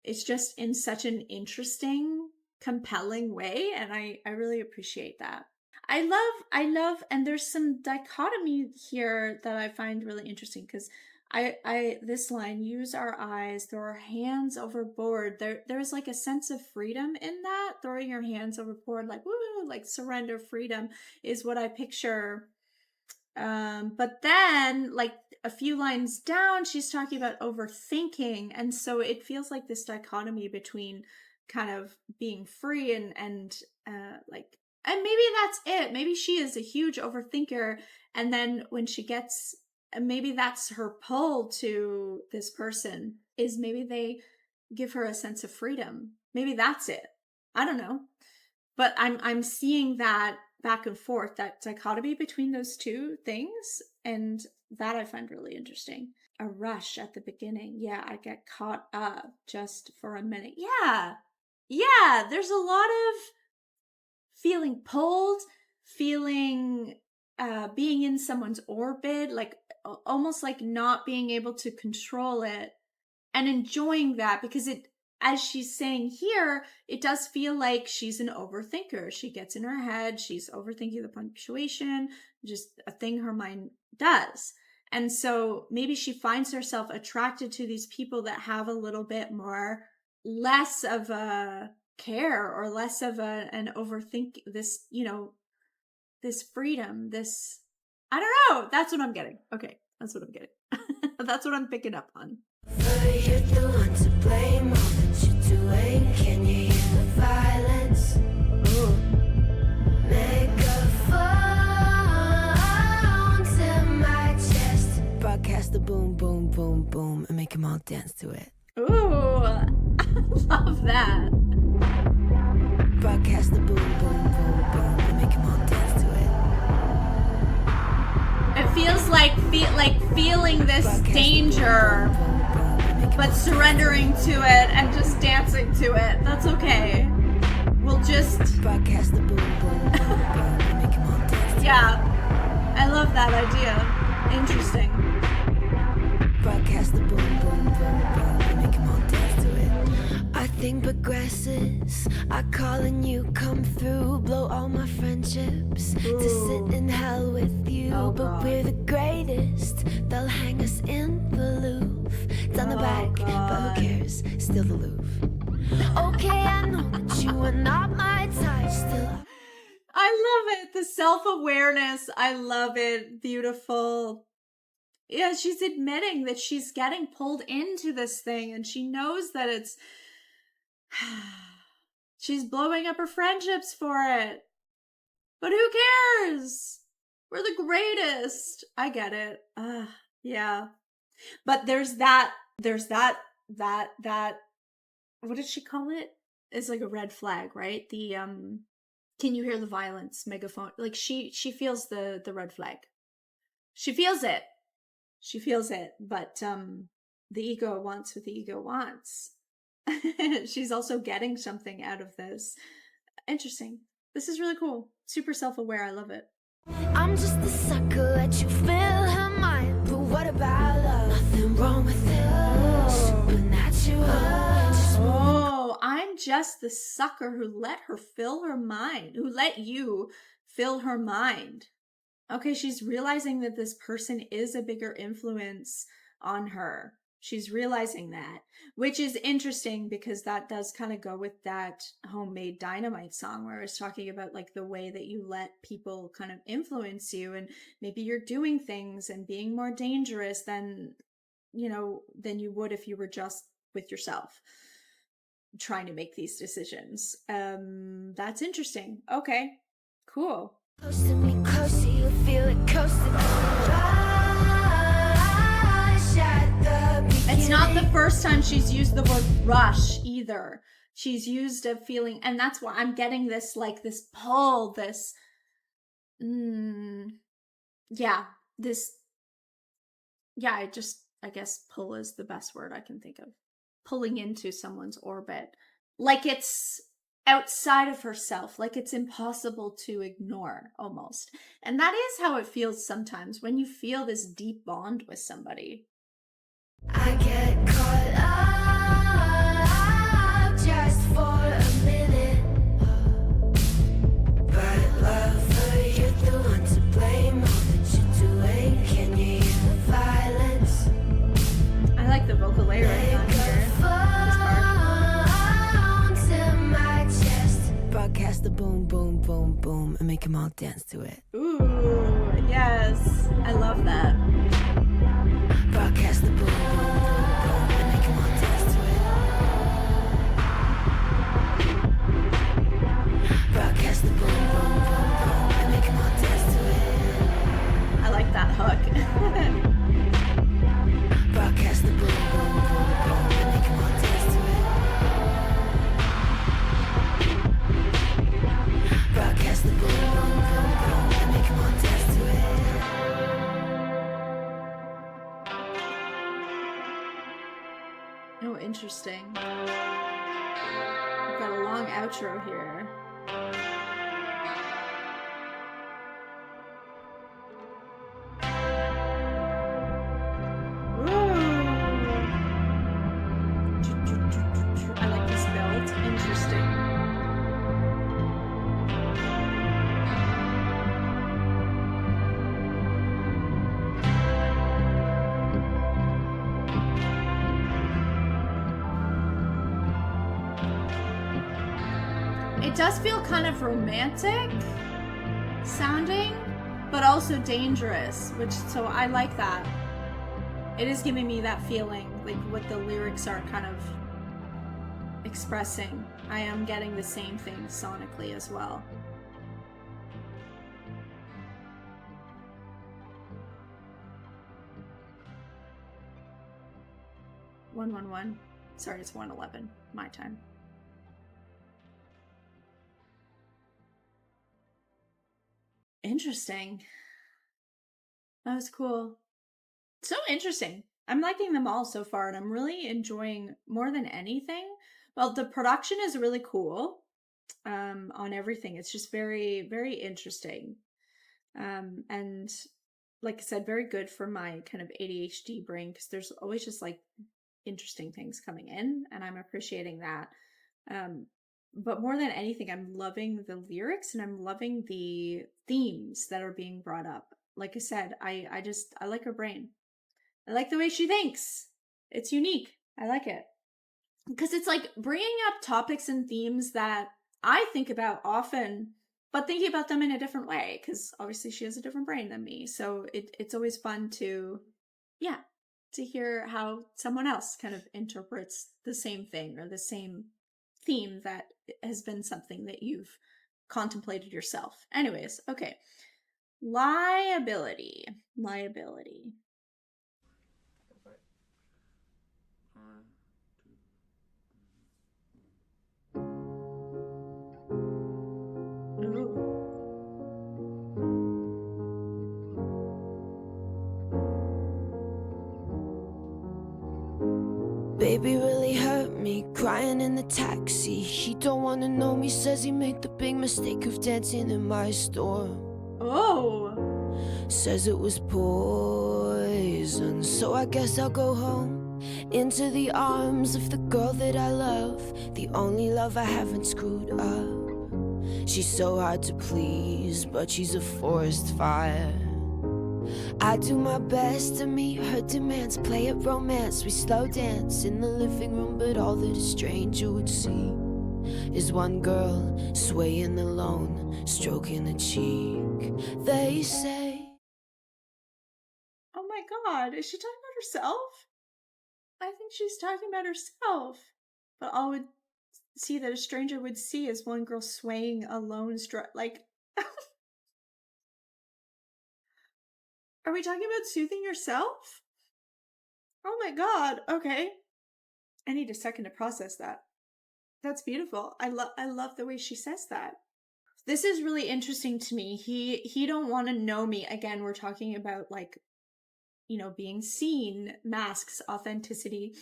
it's just in such an interesting, compelling way, and I really appreciate that. I love, and there's some dichotomy here that I find really interesting, because I this line, use our eyes, throw our hands overboard. There's like a sense of freedom in that, throwing your hands overboard, like woo, like surrender, freedom is what I picture. But then, like a few lines down, she's talking about overthinking, and so it feels like this dichotomy between kind of being free and like, and maybe that's it. Maybe she is a huge overthinker, and then when she gets, maybe that's her pull to this person, is maybe give her a sense of freedom. Maybe that's it. I don't know. But I'm seeing that back and forth, that dichotomy between those two things, and that I find really interesting. A rush at the beginning. Yeah, I get caught up just for a minute. Yeah. Yeah, there's a lot of feeling pulled, feeling being in someone's orbit, like almost like not being able to control it, and enjoying that, because it, as she's saying here, it does feel like she's an overthinker. She gets in her head, she's overthinking the punctuation, just a thing her mind does. And so maybe she finds herself attracted to these people that have a little bit more, less of a care, or less of an overthink, this, you know, this freedom, this, I don't know. That's what I'm getting. Okay, that's what I'm getting. That's what I'm picking up on. You're the one to blame, all that you're doing. Can you hear the violence? Ooh. Megaphones in my chest. Broadcast the boom, boom, boom, boom, and make them all dance to it. Ooh, I love that. Broadcast the boom, boom, boom, boom, and make them all dance to it. It feels like feeling this danger, but surrendering to it and just dancing to it. That's okay. We'll just broadcast the boom, boom, boom, boom, and make them all dance to yeah. I love that idea. Interesting. Broadcast the boom, boom, boom, boom, and make them all dance to it. I think progresses are calling you, come through, blow all my friendships to sit in hell with you. Oh, but God. we're the greatest, they'll hang us in the Louvre. Down the back, God. but who cares, still the Louvre. Okay, I know that you are not my type, still I love it. The self-awareness. I love it. Beautiful. Yeah, she's admitting that she's getting pulled into this thing, and she knows that it's she's blowing up her friendships for it. But who cares? We're the greatest. I get it. Yeah. But there's that, what did she call it? It's like a red flag, right? The, can you hear the violence? Megaphone. Like she feels the red flag. She feels it. She feels it. But, the ego wants what the ego wants. She's also getting something out of this. Interesting. This is really cool. Super self-aware. I love it. I'm just the sucker, let you fill her mind. But what about love? Nothing wrong with it. Supernatural. Oh, I'm just the sucker who let her fill her mind. Who let you fill her mind. Okay, she's realizing that this person is a bigger influence on her. She's realizing that, which is interesting because that does kind of go with that Homemade Dynamite song where I was talking about like the way that you let people kind of influence you, and maybe you're doing things and being more dangerous than, you know, than you would if you were just with yourself trying to make these decisions. That's interesting. Okay, cool. Close to me, close to you, feel it close to me. It's not the first time she's used the word rush either. She's used a feeling, and that's why I'm getting this, like, this pull, this, yeah, this, yeah, I guess pull is the best word I can think of. Pulling into someone's orbit. Like it's outside of herself, like it's impossible to ignore, almost. And that is how it feels sometimes when you feel this deep bond with somebody. I get caught up just for a minute. But lover, you're the one to blame. All that you're doing, can you hear the violence? I like the vocal layering on here. Megaphones in my chest. Broadcast the boom, boom, boom, boom, and make them all dance to it. Ooh, yes. I love that. Broadcast the boom, boom, boom, boom, and make them all dance to it. Broadcast the boom, boom, boom, boom, and make them all dance to it. I like that hook. Broadcast the boom, boom, boom, boom, and make them all dance to it. interesting. We've got a long outro here. I like this build. Interesting. It does feel kind of romantic sounding, but also dangerous, so I like that. It is giving me that feeling, like what the lyrics are kind of expressing. I am getting the same thing sonically as well. "111." Sorry, it's 1:11 my time. Interesting. That was cool. So interesting. I'm liking them all so far, and I'm really enjoying more than anything. Well, the production is really cool on everything. It's just very, very interesting. And like I said, very good for my kind of ADHD brain, because there's always just like interesting things coming in, and I'm appreciating that. But more than anything, I'm loving the lyrics, and I'm loving the themes that are being brought up. Like I said, I like her brain. I like the way she thinks. It's unique. I like it. Because it's like bringing up topics and themes that I think about often, but thinking about them in a different way, because obviously she has a different brain than me. So it's always fun to hear how someone else kind of interprets the same thing or the same theme that has been something that you've contemplated yourself. Anyways, okay. Liability. Baby really hurt me, crying in the taxi. He don't wanna know me, says he made the big mistake of dancing in my storm. Oh. Says it was poison, so I guess I'll go home, into the arms of the girl that I love, the only love I haven't screwed up. She's so hard to please, but she's a forest fire. I do my best to meet her demands, play at romance, we slow dance in the living room, but all that a stranger would see is one girl swaying alone, stroking a cheek. They say, Oh my god, is she talking about herself? I think she's talking about herself. But all would see that a stranger would see is one girl swaying alone, like... Are we talking about soothing yourself? Oh my god, okay. I need a second to process that. That's beautiful. I love the way she says that. This is really interesting to me. He don't want to know me. Again, we're talking about like, being seen, masks, authenticity.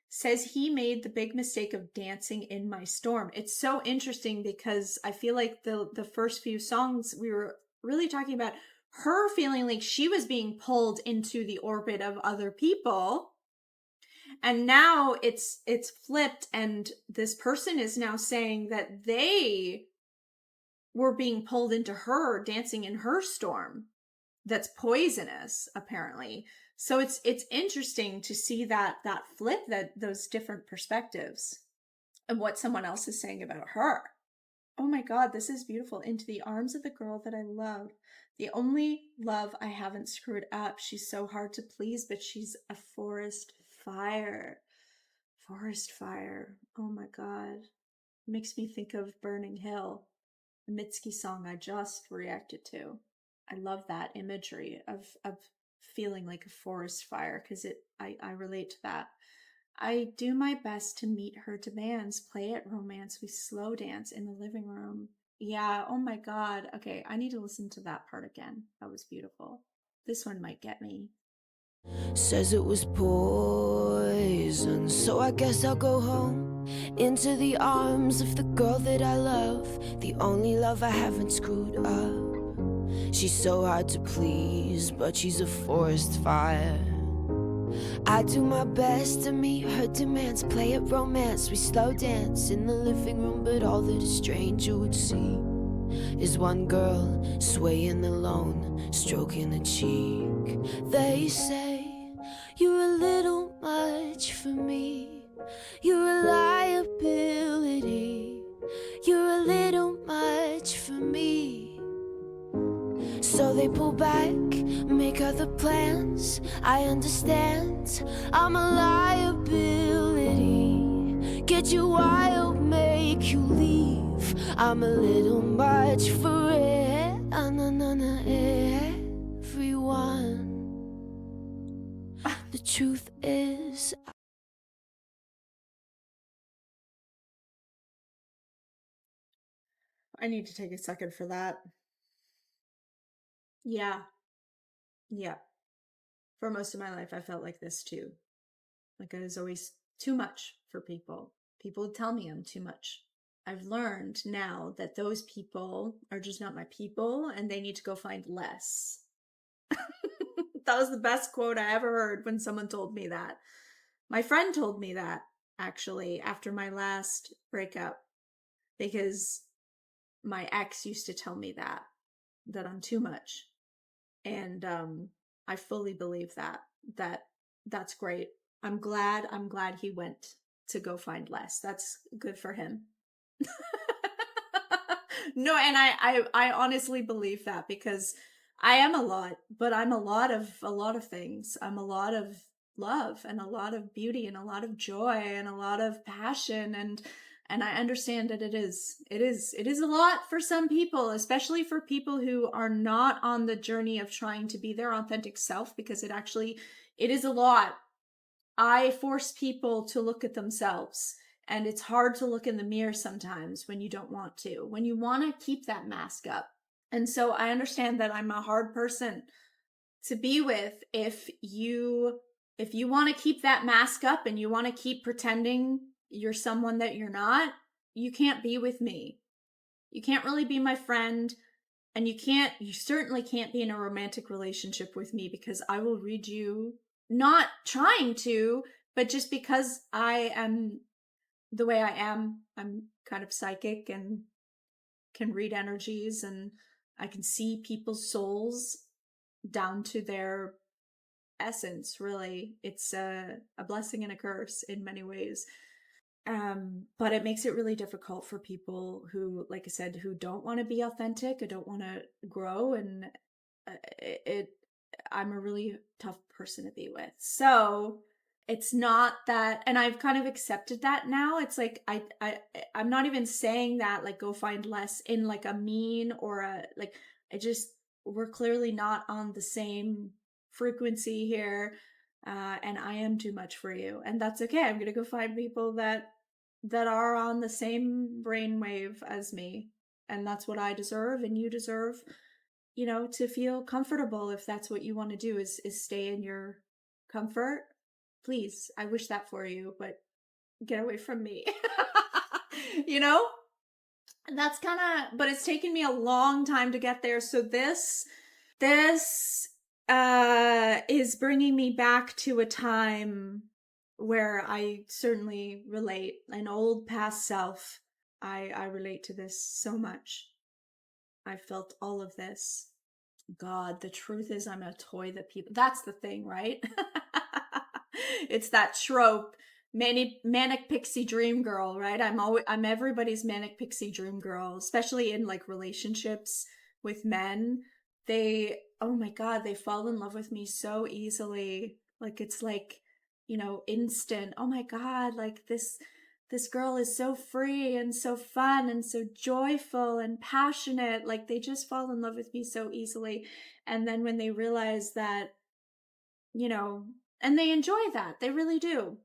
Says he made the big mistake of dancing in my storm. It's so interesting because I feel like the first few songs we were really talking about her feeling like she was being pulled into the orbit of other people. And now it's flipped, and this person is now saying that they were being pulled into her dancing in her storm that's poisonous, apparently. So it's interesting to see that flip, that those different perspectives and what someone else is saying about her. Oh my god, this is beautiful. Into the arms of the girl that I love, the only love I haven't screwed up. She's so hard to please, but she's a forest fire. Forest fire. Oh my god. Makes me think of Burning Hill, the Mitski song I just reacted to. I love that imagery of feeling like a forest fire, because I relate to that. I do my best to meet her demands, play at romance, we slow dance in the living room. Yeah, oh my god. Okay, I need to listen to that part again. That was beautiful. This one might get me. Says it was poison, so I guess I'll go home into the arms of the girl that I love, the only love I haven't screwed up. She's so hard to please, but she's a forest fire. I do my best to meet her demands, play at romance, we slow dance in the living room, but all that a stranger would see is one girl swaying alone, stroking a cheek. They say you're a little much for me, you're a liability, you're a little much for me. So they pull back, make other plans. I understand, I'm a liability. Get you wild, make you leave. I'm a little much for everyone. The truth is, I need to take a second for that. Yeah. For most of my life, I felt like this too. Like I was always too much for people. People would tell me I'm too much. I've learned now that those people are just not my people and they need to go find less. That was the best quote I ever heard when someone told me that. My friend told me that, actually, after my last breakup, because my ex used to tell me that I'm too much. And I fully believe that's great. I'm glad he went to go find less. That's good for him. No, and I honestly believe that, because I am a lot, but I'm a lot of things. I'm a lot of love and a lot of beauty and a lot of joy and a lot of passion, and I understand that it is a lot for some people, especially for people who are not on the journey of trying to be their authentic self, because it is a lot. I force people to look at themselves, and it's hard to look in the mirror sometimes when you don't want to, when you want to keep that mask up. And so I understand that I'm a hard person to be with if you want to keep that mask up and you want to keep pretending you're someone that you're not. You can't be with me. You can't really be my friend, and you certainly can't be in a romantic relationship with me, because I will read you, not trying to, but just because I am the way I am. I'm kind of psychic and can read energies, and I can see people's souls down to their essence, really. It's a blessing and a curse in many ways. But it makes it really difficult for people who, like I said, who don't want to be authentic, or don't want to grow, and I'm a really tough person to be with. So it's not that, and I've kind of accepted that now. It's like I'm not even saying that like go find less in like a mean or a like. We're clearly not on the same frequency here, and I am too much for you, and that's okay. I'm gonna go find people that are on the same brainwave as me, and that's what I deserve, and you deserve, to feel comfortable. If that's what you want to do, is stay in your comfort. Please, I wish that for you, but get away from me. you know? And that's kind of, but it's taken me a long time to get there. So this is bringing me back to a time where I certainly relate, an old past self. I relate to this so much. I felt all of this. God, the truth is I'm a toy that people, that's the thing, right? It's that trope. Manic pixie dream girl, right? I'm everybody's manic pixie dream girl, especially in like relationships with men. Oh my God, they fall in love with me so easily. Like it's like, instant. Oh my God, like this girl is so free and so fun and so joyful and passionate. Like they just fall in love with me so easily. And then when they realize that, and they enjoy that, they really do,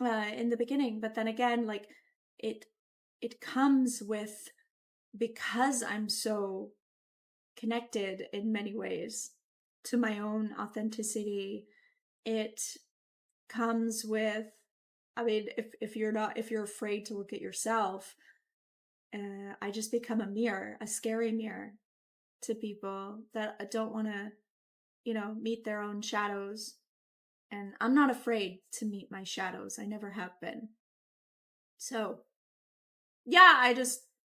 in the beginning. But then again, like it comes with, because I'm so connected in many ways to my own authenticity it comes with, I mean, if you're afraid to look at yourself, I just become a mirror, a scary mirror to people that don't want to, meet their own shadows. And I'm not afraid to meet my shadows. I never have been. So, yeah,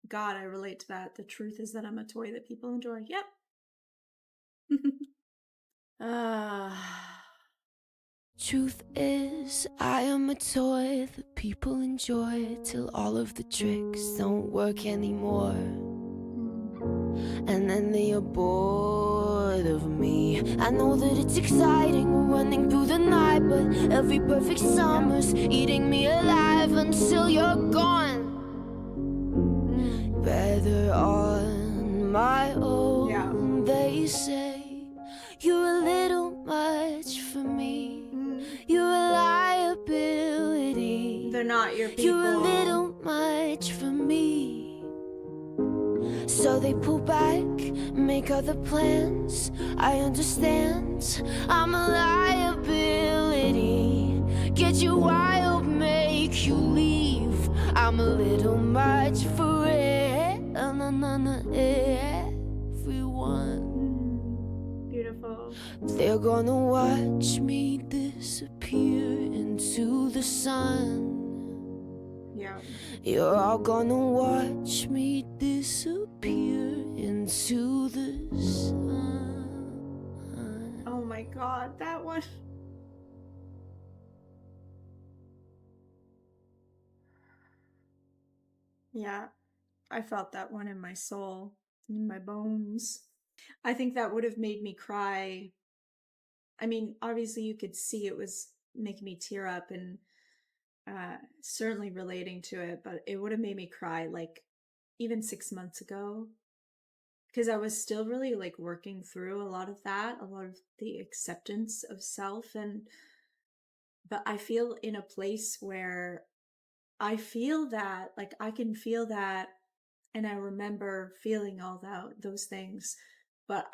God, I relate to that. The truth is that I'm a toy that people enjoy. Yep. Truth is, I am a toy that people enjoy till all of the tricks don't work anymore. And then they are bored of me. I know that it's exciting running through the night, but every perfect summer's eating me alive until you're gone. Better on my own, they say. You're a little much for me. You're a liability. They're not your people. You're a little much for me. So they pull back, make other plans. I understand, I'm a liability. Get you wild, make you leave. I'm a little much for everyone. Beautiful. They're gonna watch me disappear into the sun. Yeah. You're all gonna watch me disappear into the sun. Oh my God, that one. Yeah, I felt that one in my soul, in my bones. I think that would have made me cry. I mean, obviously you could see it was making me tear up and certainly relating to it, but it would have made me cry like even 6 months ago, because I was still really like working through a lot of that, a lot of the acceptance of self. But I feel in a place where I feel that, like I can feel that, and I remember feeling all those things, but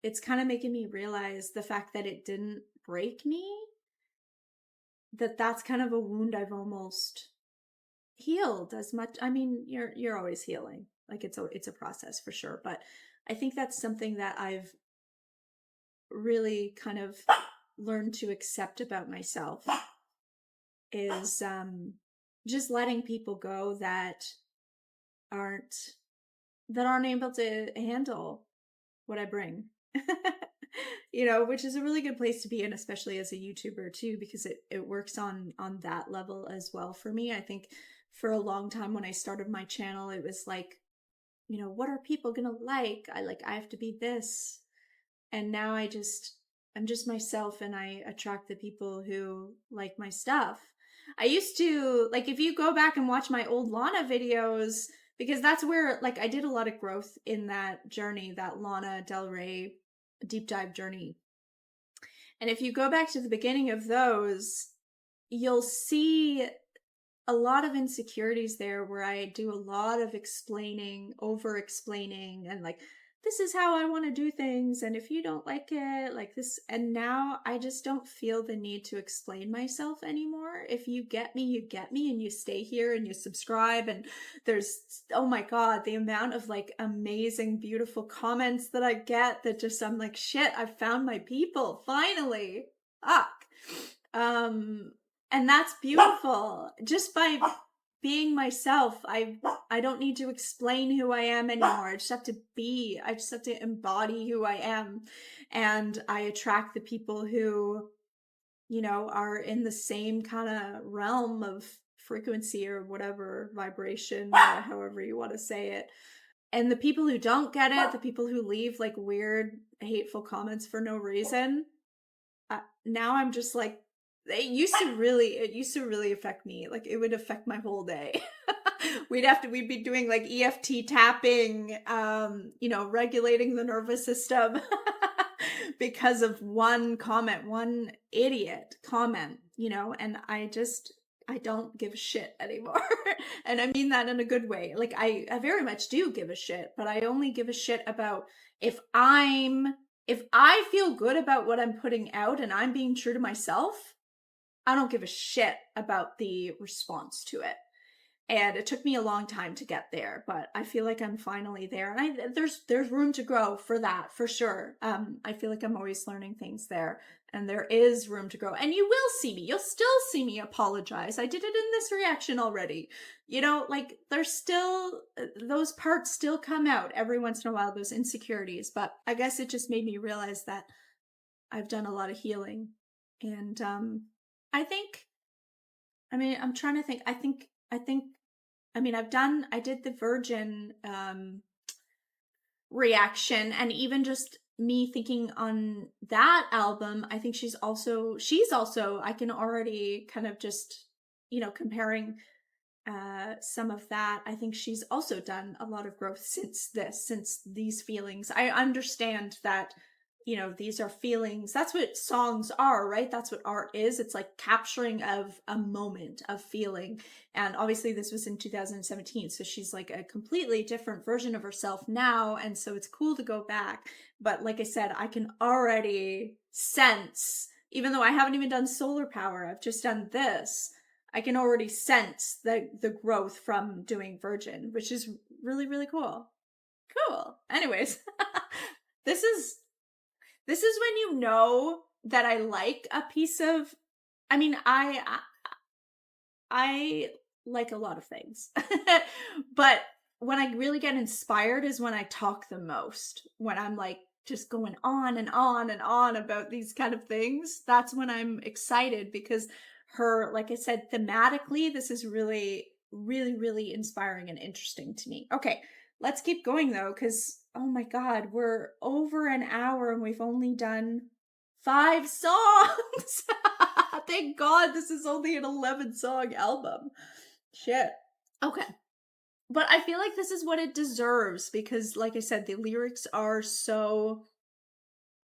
it's kind of making me realize the fact that it didn't break me, that's kind of a wound I've almost healed as much. I mean, you're always healing. Like it's a process for sure, but I think that's something that I've really kind of learned to accept about myself, is just letting people go that aren't able to handle what I bring. Which is a really good place to be in, especially as a YouTuber too, because it works on that level as well for me. I think for a long time when I started my channel, it was like, what are people gonna like? I have to be this. And now I'm just myself, and I attract the people who like my stuff. I used to, like, if you go back and watch my old Lana videos, because that's where, like, I did a lot of growth in that journey, that Lana Del Rey deep dive journey. And if you go back to the beginning of those, you'll see a lot of insecurities there where I do a lot of explaining, over explaining, and like, this is how I want to do things, and if you don't like it, like this. And now I just don't feel the need to explain myself anymore. If you get me, you get me, and you stay here and you subscribe, and there's, oh my God, the amount of like amazing, beautiful comments that I get that just, I'm like, shit, I found my people, finally. Fuck. And that's beautiful. Just by being myself, I don't need to explain who I am anymore. I just have to be. I just have to embody who I am. And I attract the people who, are in the same kind of realm of frequency or whatever, vibration, or however you want to say it. And the people who don't get it, the people who leave like weird, hateful comments for no reason, now I'm just like, it used to really affect me. Like, it would affect my whole day. We'd be doing like EFT tapping, regulating the nervous system because of one comment, one idiot comment, and I don't give a shit anymore. And I mean that in a good way. Like, I very much do give a shit, but I only give a shit about if I'm if I feel good about what I'm putting out and I'm being true to myself, I don't give a shit about the response to it. And it took me a long time to get there, but I feel like I'm finally there. And there's room to grow for that, for sure. I feel like I'm always learning things there, and there is room to grow. And you will see me. You'll still see me apologize. I did it in this reaction already. You know, like there's still, those parts still come out every once in a while, those insecurities. But I guess it just made me realize that I've done a lot of healing. And I think, I mean, I'm trying to think, I mean, I did the Virgin reaction, and even just me thinking on that album, I think she's also, I can already kind of just, you know, comparing some of that, I think she's also done a lot of growth since these feelings. I understand that, you know, these are feelings. That's what songs are, right? That's what art is. It's like capturing of a moment of feeling. And obviously this was in 2017. So she's like a completely different version of herself now. And so it's cool to go back. But like I said, I can already sense, even though I haven't even done Solar Power, I've just done this, I can already sense the growth from doing Virgin, which is really, really cool. Cool. Anyways, this is when you know that I like a piece of, I mean, I like a lot of things, but when I really get inspired is when I talk the most, when I'm like just going on and on and on about these kind of things. That's when I'm excited, because her, like I said, thematically, this is really, really, really inspiring and interesting to me. Okay, let's keep going though, because oh my God, we're over an hour and we've only done 5 songs. Thank God this is only an 11-song album. Shit. Okay. But I feel like this is what it deserves, because like I said, the lyrics are so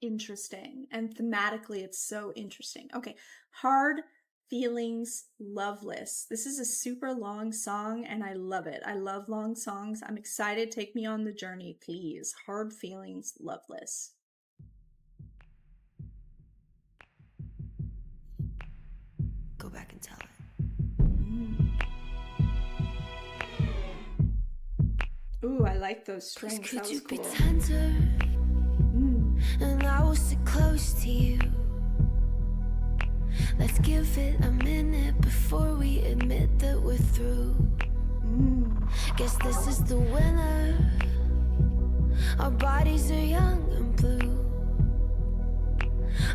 interesting and thematically it's so interesting. Okay. Hard Feelings, Loveless. This is a super long song and I love it. I love long songs. I'm excited. Take me on the journey, please. Hard Feelings, Loveless. Go back and tell it. Ooh, I like those strings. Could that you was cool. be tender? And I will sit close to you. Let's give it a minute before we admit that we're through. Guess this is the winner. Our bodies are young and blue.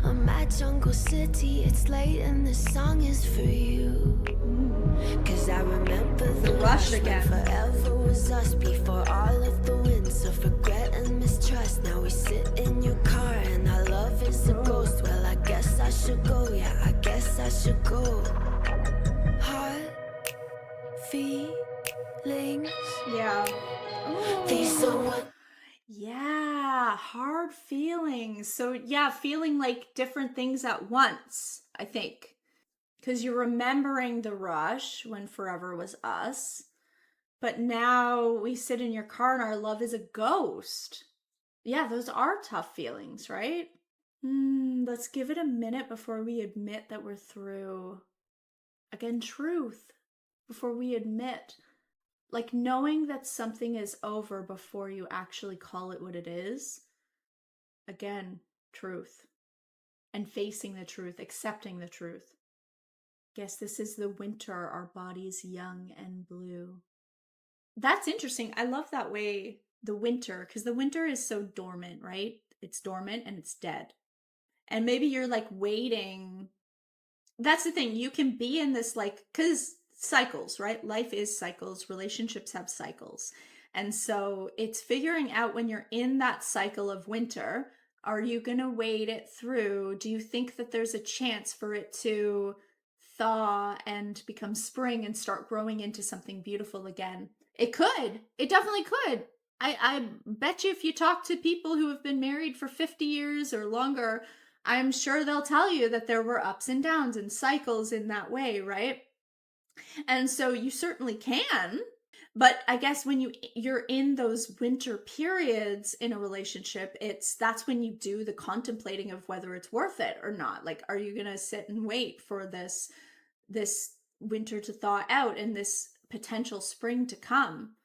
I'm at Jungle City, it's late and this song is for you. Cause I remember the rush again. Forever was us before all of the winds of regret and mistrust. Now we sit in your car and our love is a ghost. Well, I guess I should go, yeah, I guess I should go. Heart, feelings. Yeah. These are what. Yeah, hard feelings. So yeah, feeling like different things at once, I think. Because you're remembering the rush when forever was us. But now we sit in your car and our love is a ghost. Yeah, those are tough feelings, right? Let's give it a minute before we admit that we're through. Again, truth. Before we admit. Like knowing that something is over before you actually call it what it is. Again, truth. And facing the truth, accepting the truth. Guess this is the winter, our bodies young and blue. That's interesting. I love that way, the winter, because the winter is so dormant, right? It's dormant and it's dead. And maybe you're like waiting. That's the thing. You can be in this like, because cycles, right? Life is cycles. Relationships have cycles. And so it's figuring out when you're in that cycle of winter, are you going to wait it through? Do you think that there's a chance for it to thaw and become spring and start growing into something beautiful again? It could. It definitely could. I bet you if you talk to people who have been married for 50 years or longer, I'm sure they'll tell you that there were ups and downs and cycles in that way, right? And so you certainly can, But I guess when you're in those winter periods in a relationship, that's when you do the contemplating of whether it's worth it or not. Like, are you gonna sit and wait for this winter to thaw out and this potential spring to come?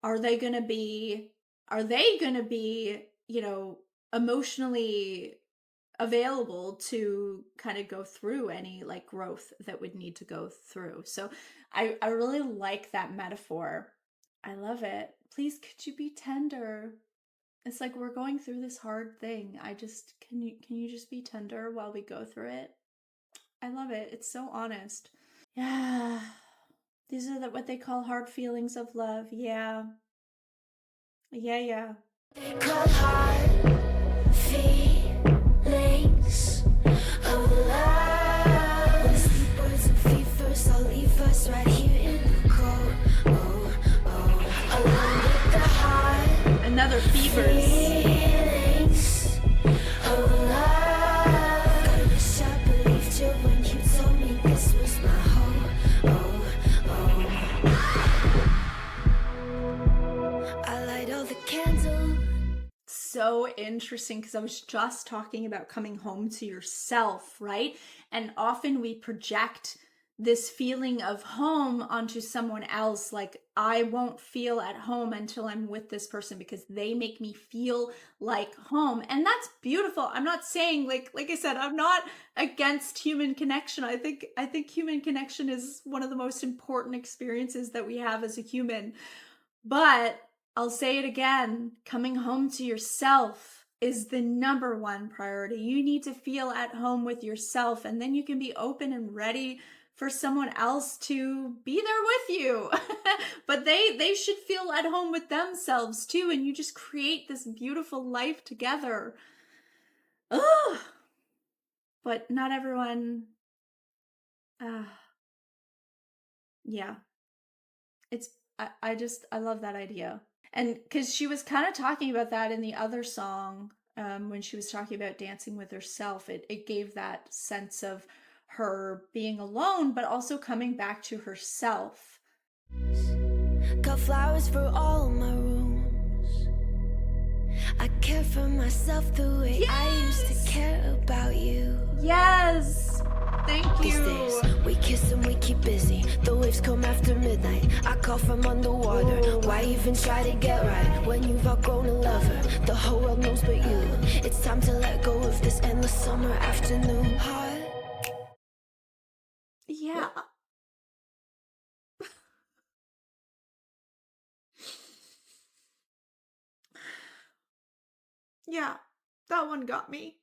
Are they gonna be, emotionally available to kind of go through any like growth that would need to go through? So I really like that metaphor. I love it. Please, could you be tender? It's like we're going through this hard thing. Can you just be tender while we go through it? I love it. It's so honest. Yeah. These are what they call hard feelings of love. Yeah. Yeah. Call hard feelings of love. When the sleep birds and fevers all leave us right here in the cold. Along with the heart Another fevers. feelings of love. God, I wish I believed you when you told me this was my home. I light all the candles. So interesting, because I was just talking about coming home to yourself, right? And often we project this feeling of home onto someone else. Like, I won't feel at home until I'm with this person because they make me feel like home. And that's beautiful. I'm not saying, like I said, I'm not against human connection. I think human connection is one of the most important experiences that we have as a human. But I'll say it again, coming home to yourself is the number one priority. You need to feel at home with yourself, and then you can be open and ready for someone else to be there with you. But they should feel at home with themselves too, and you just create this beautiful life together. Ugh. But not everyone, yeah. I love that idea. And because she was kind of talking about that in the other song, when she was talking about dancing with herself, it gave that sense of her being alone, but also coming back to herself. Got flowers for all my rooms. I care for myself the way I used to care about you. Yes! Thank These you. days, we kiss and we keep busy. The waves come after midnight. I call from underwater. Ooh. Why even try to get right when you've outgrown a lover? The whole world knows but you. It's time to let go of this endless summer afternoon. Heart. Yeah. Yeah, that one got me.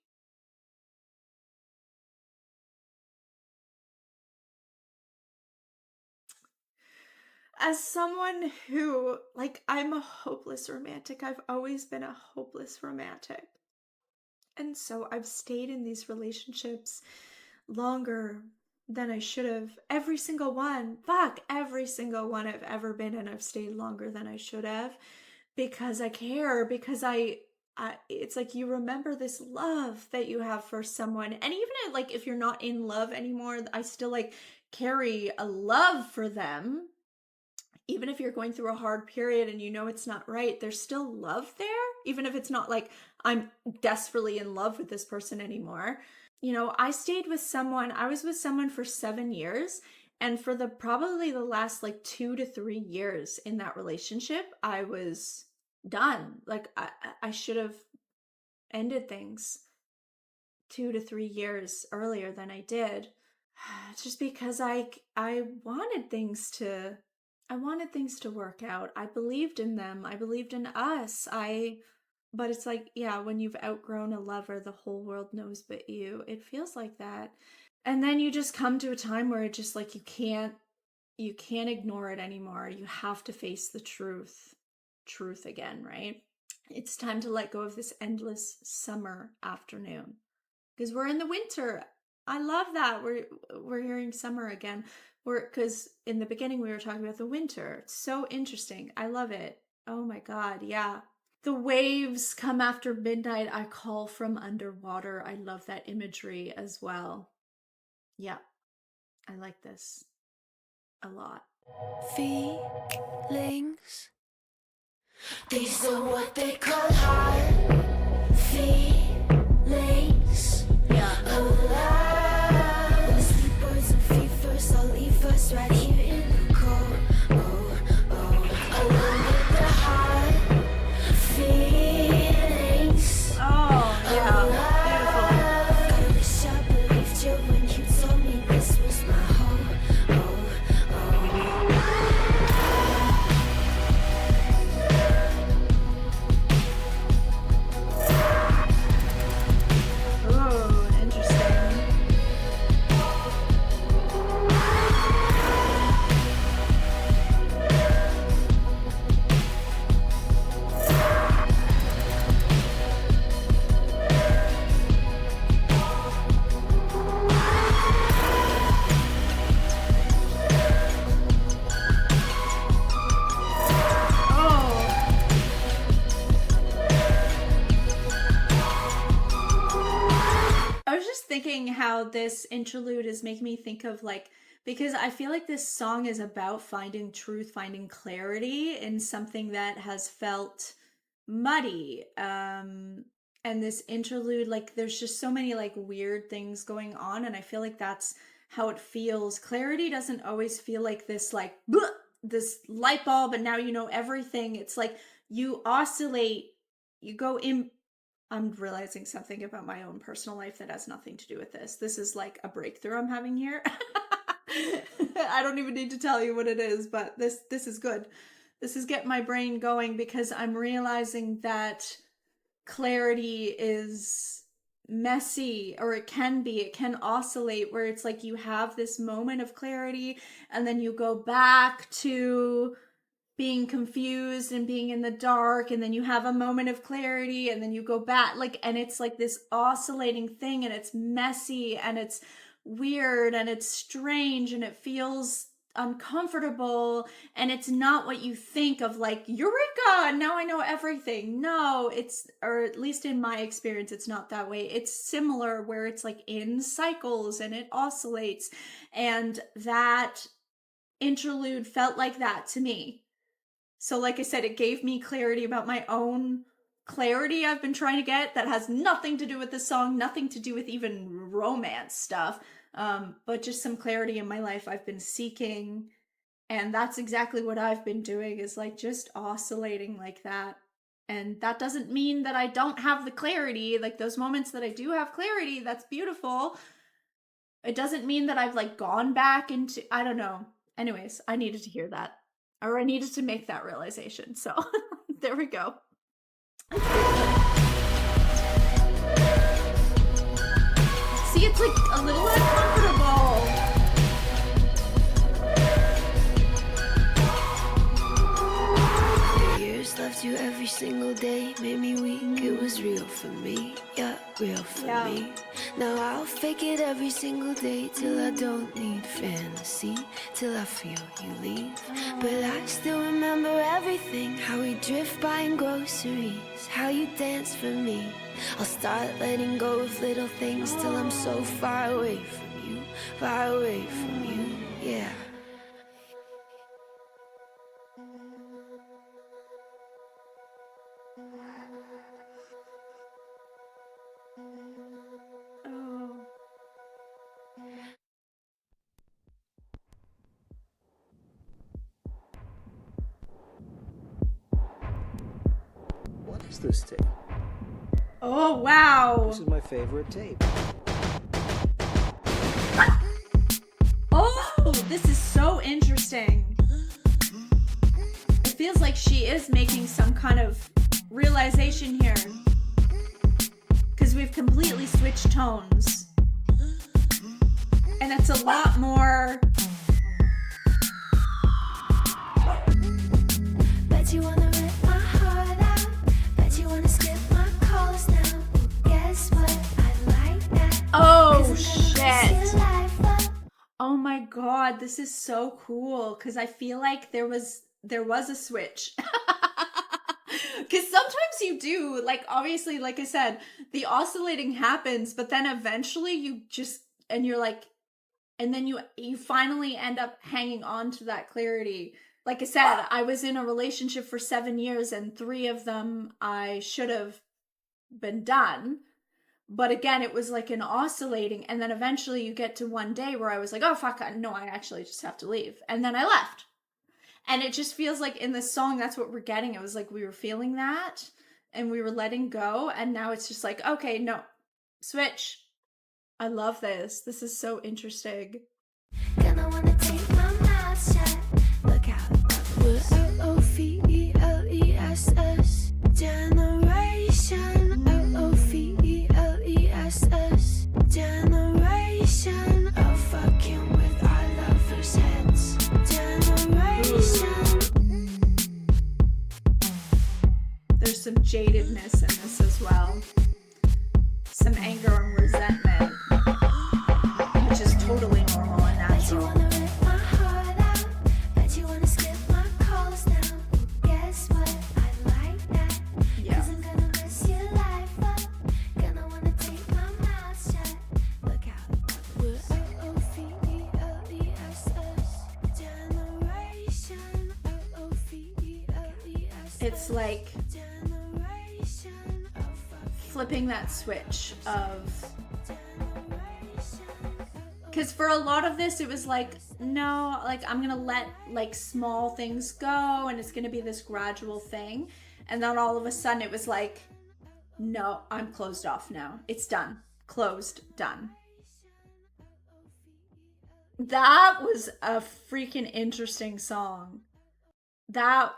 As someone who, like, I'm a hopeless romantic. I've always been a hopeless romantic. And so I've stayed in these relationships longer than I should have. Every single one. Fuck, every single one I've ever been in, I've stayed longer than I should have because I care, because it's like you remember this love that you have for someone. And even if you're not in love anymore, I still like carry a love for them. Even if you're going through a hard period and you know it's not right, there's still love there. Even if it's not like I'm desperately in love with this person anymore. I was with someone for 7 years. And for probably the last like 2 to 3 years in that relationship, I was done. Like I should have ended things 2 to 3 years earlier than I did. Just because I wanted things to work out. I believed in them. I believed in us. But it's like, yeah, when you've outgrown a lover, the whole world knows but you. It feels like that. And then you just come to a time where it just like you can't ignore it anymore. You have to face the truth again, right? It's time to let go of this endless summer afternoon. Because we're in the winter. I love that. We're hearing summer again. Because in the beginning we were talking about the winter. It's so interesting. I love it. Oh my God, yeah. The waves come after midnight. I call from underwater. I love that imagery as well. Yeah, I like this a lot. Feeling These are what they call hard feelings of love. When the sleep birds and fevers all leave us right here in the cold. Oh, oh, along with the hard feelings. Oh, yeah. Beautiful. I wish I believed you when you told me this was my home. Oh, Oh, interesting. I was just thinking how this interlude is making me think of like, because I feel like this song is about finding truth, finding clarity in something that has felt muddy. And this interlude, like there's just so many like weird things going on, and I feel like that's how it feels. Clarity doesn't always feel like this like "Bleh," this light bulb and now you know everything. It's like you oscillate, you go in. I'm realizing something about my own personal life that has nothing to do with this. This is like a breakthrough I'm having here. I don't even need to tell you what it is, but this is good. This is getting my brain going because I'm realizing that clarity is messy, or it can oscillate, where it's like you have this moment of clarity and then you go back to being confused and being in the dark, and then you have a moment of clarity and then you go back, like, and it's like this oscillating thing, and it's messy and it's weird and it's strange and it feels uncomfortable, and it's not what you think of like eureka, now I know everything. No, it's, or at least in my experience, it's not that way. It's similar, where it's like in cycles and it oscillates, and that interlude felt like that to me. So like I said, it gave me clarity about my own clarity I've been trying to get that has nothing to do with the song, nothing to do with even romance stuff, but just some clarity in my life I've been seeking. And that's exactly what I've been doing, is like just oscillating like that. And that doesn't mean that I don't have the clarity. Like those moments that I do have clarity, that's beautiful. It doesn't mean that I've like gone back into, I don't know. Anyways, I needed to hear that. Or I needed to make that realization. So there we go. See, it's like a little uncomfortable. the years loved you every single day, made me weak. It was real for me, yeah, real for me. Now I'll fake it every single day till I don't need fantasy, till I feel you leave. But I still remember everything, how we drift buying groceries, how you dance for me. I'll start letting go of little things till I'm so far away from you, far away from you, yeah. Oh. What is this tape? Oh, wow. This is my favorite tape. Oh, this is so interesting. It feels like she is making some kind of realization here, because we've completely switched tones. And it's a lot more. Bet you wanna rip my heart out. Bet you wanna skip my calls now. Guess what? I like that. Oh, 'Cause I'm gonna mess shit. your life up. Oh my god, this is so cool, because I feel like there was a switch. Because sometimes you do, like, obviously, like I said, the oscillating happens, but then eventually you just, and you're like, and then you finally end up hanging on to that clarity. like I said, I was in a relationship for 7 years and 3 of them I should have been done. But again, it was like an oscillating. And then eventually you get to one day where I was like, oh, fuck, no, I actually just have to leave. And then I left. And it just feels like in this song, that's what we're getting. It was like we were feeling that and we were letting go. And now it's just like, okay, no, switch. I love this. This is so interesting. Gonna wanna take my mouth shut. Look out. We're Loveless. Generation. Loveless. Generation of fucking with our lovers' heads. Generation. There's some jadedness in this as well. Some anger and resentment, which is totally normal and Bet you natural. wanna rip my heart out. Bet you wanna skip my calls now. Guess what? I like that. Yeah. 'Cause I'm gonna mess your life up. Gonna wanna take my mouth shut. Look out. We're Loveless. Generation. Loveless. It's like Generation of flipping that switch of, because for a lot of this it was like, no, like I'm gonna let like small things go and it's gonna be this gradual thing, and then all of a sudden it was like, no, I'm closed off now, it's done, closed, done. That was a freaking interesting song. That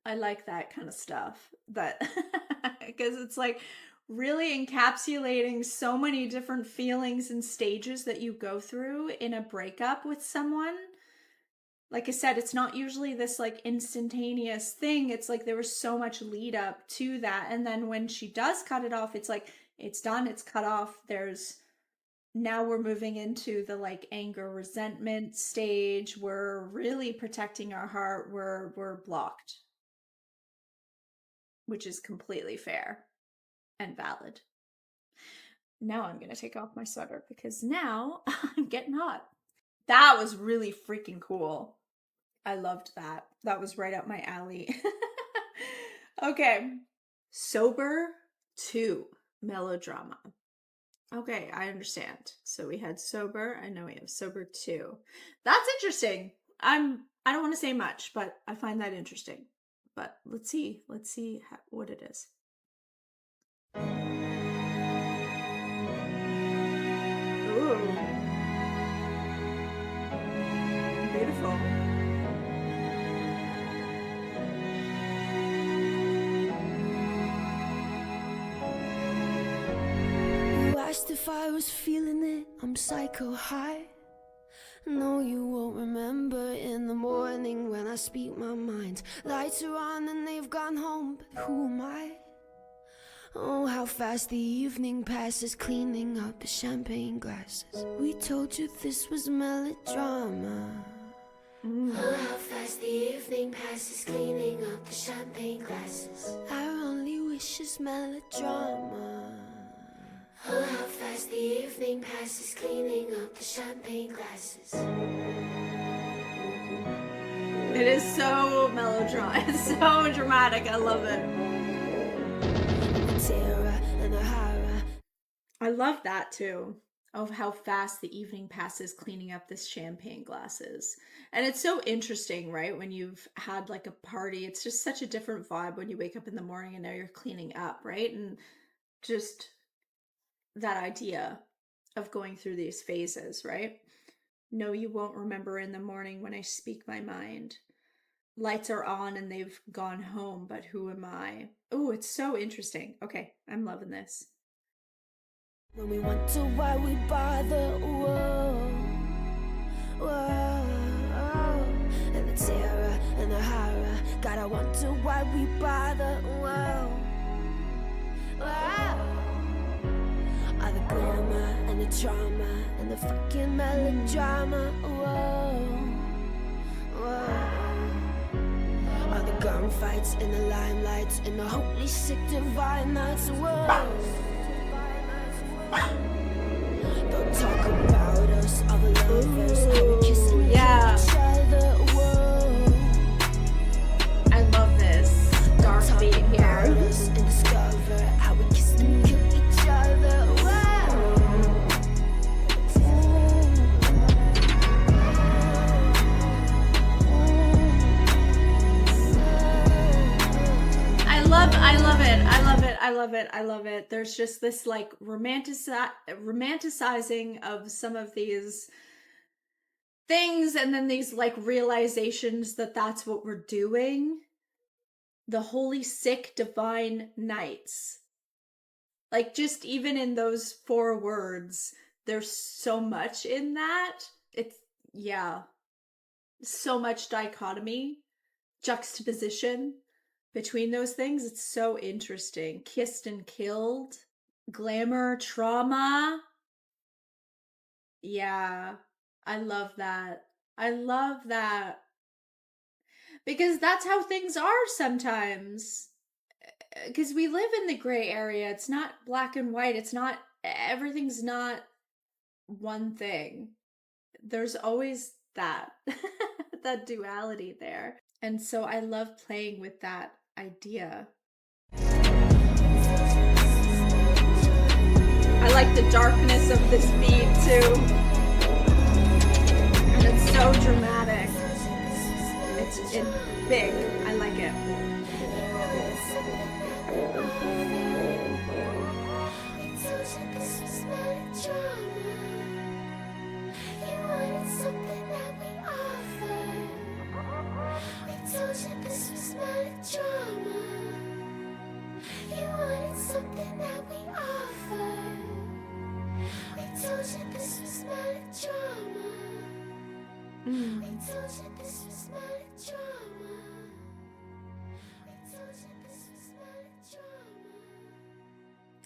I like that kind of stuff, that because it's like really encapsulating so many different feelings and stages that you go through in a breakup with someone. Like I said, it's not usually this like instantaneous thing. It's like there was so much lead up to that. And then when she does cut it off, it's like, it's done, it's cut off. Now we're moving into the like anger, resentment stage. We're really protecting our heart. We're blocked, which is completely fair and valid. Now I'm going to take off my sweater because now I'm getting hot. That was really freaking cool. I loved that. That was right up my alley. Okay. Sober 2, Melodrama. Okay, I understand. So we had Sober. I know we have Sober 2. That's interesting. I don't want to say much, but I find that interesting. But let's see what it is. Ooh. Beautiful. You asked if I was feeling it, I'm psycho high. No, you won't remember in the morning when I speak my mind. Lights are on and they've gone home, but who am I? Oh, how fast the evening passes, cleaning up the champagne glasses. We told you this was melodrama. Oh, how fast the evening passes, cleaning up the champagne glasses. Our only wish is melodrama. Oh, how fast the evening passes, cleaning up the champagne glasses. It is so melodramatic. It's so dramatic. I love it. Terror and a horror. I love that too, of how fast the evening passes cleaning up this champagne glasses. And it's so interesting, right? When you've had like a party, it's just such a different vibe when you wake up in the morning and now you're cleaning up, right? And just that idea of going through these phases, right? No, you won't remember in the morning when I speak my mind. Lights are on and they've gone home, but who am I? Oh, it's so interesting. Okay, I'm loving this. When we wonder why we bother, whoa, whoa, and the terror and the horror. Gotta wonder why we bother, whoa, whoa. All the glamour and the drama and the fucking melodrama, whoa, whoa. All the gunfights and the limelights and the holy sick divine nights, whoa. Don't talk about us, all the lovers, how we kissing yeah. each other, whoa. I love it. I love it. There's just this like romanticizing of some of these things, and then these like realizations that that's what we're doing. The holy, sick, divine nights. Like, just even in those 4 words, there's so much in that. It's, yeah, so much dichotomy, juxtaposition between those things. It's so interesting. Kissed and killed, glamour, trauma. Yeah, I love that. I love that. Because that's how things are sometimes. Because we live in the gray area. It's not black and white. It's not, everything's not one thing. There's always that, that duality there. And so I love playing with that idea. I like the darkness of this beat too. And it's so dramatic. It's big. I like it.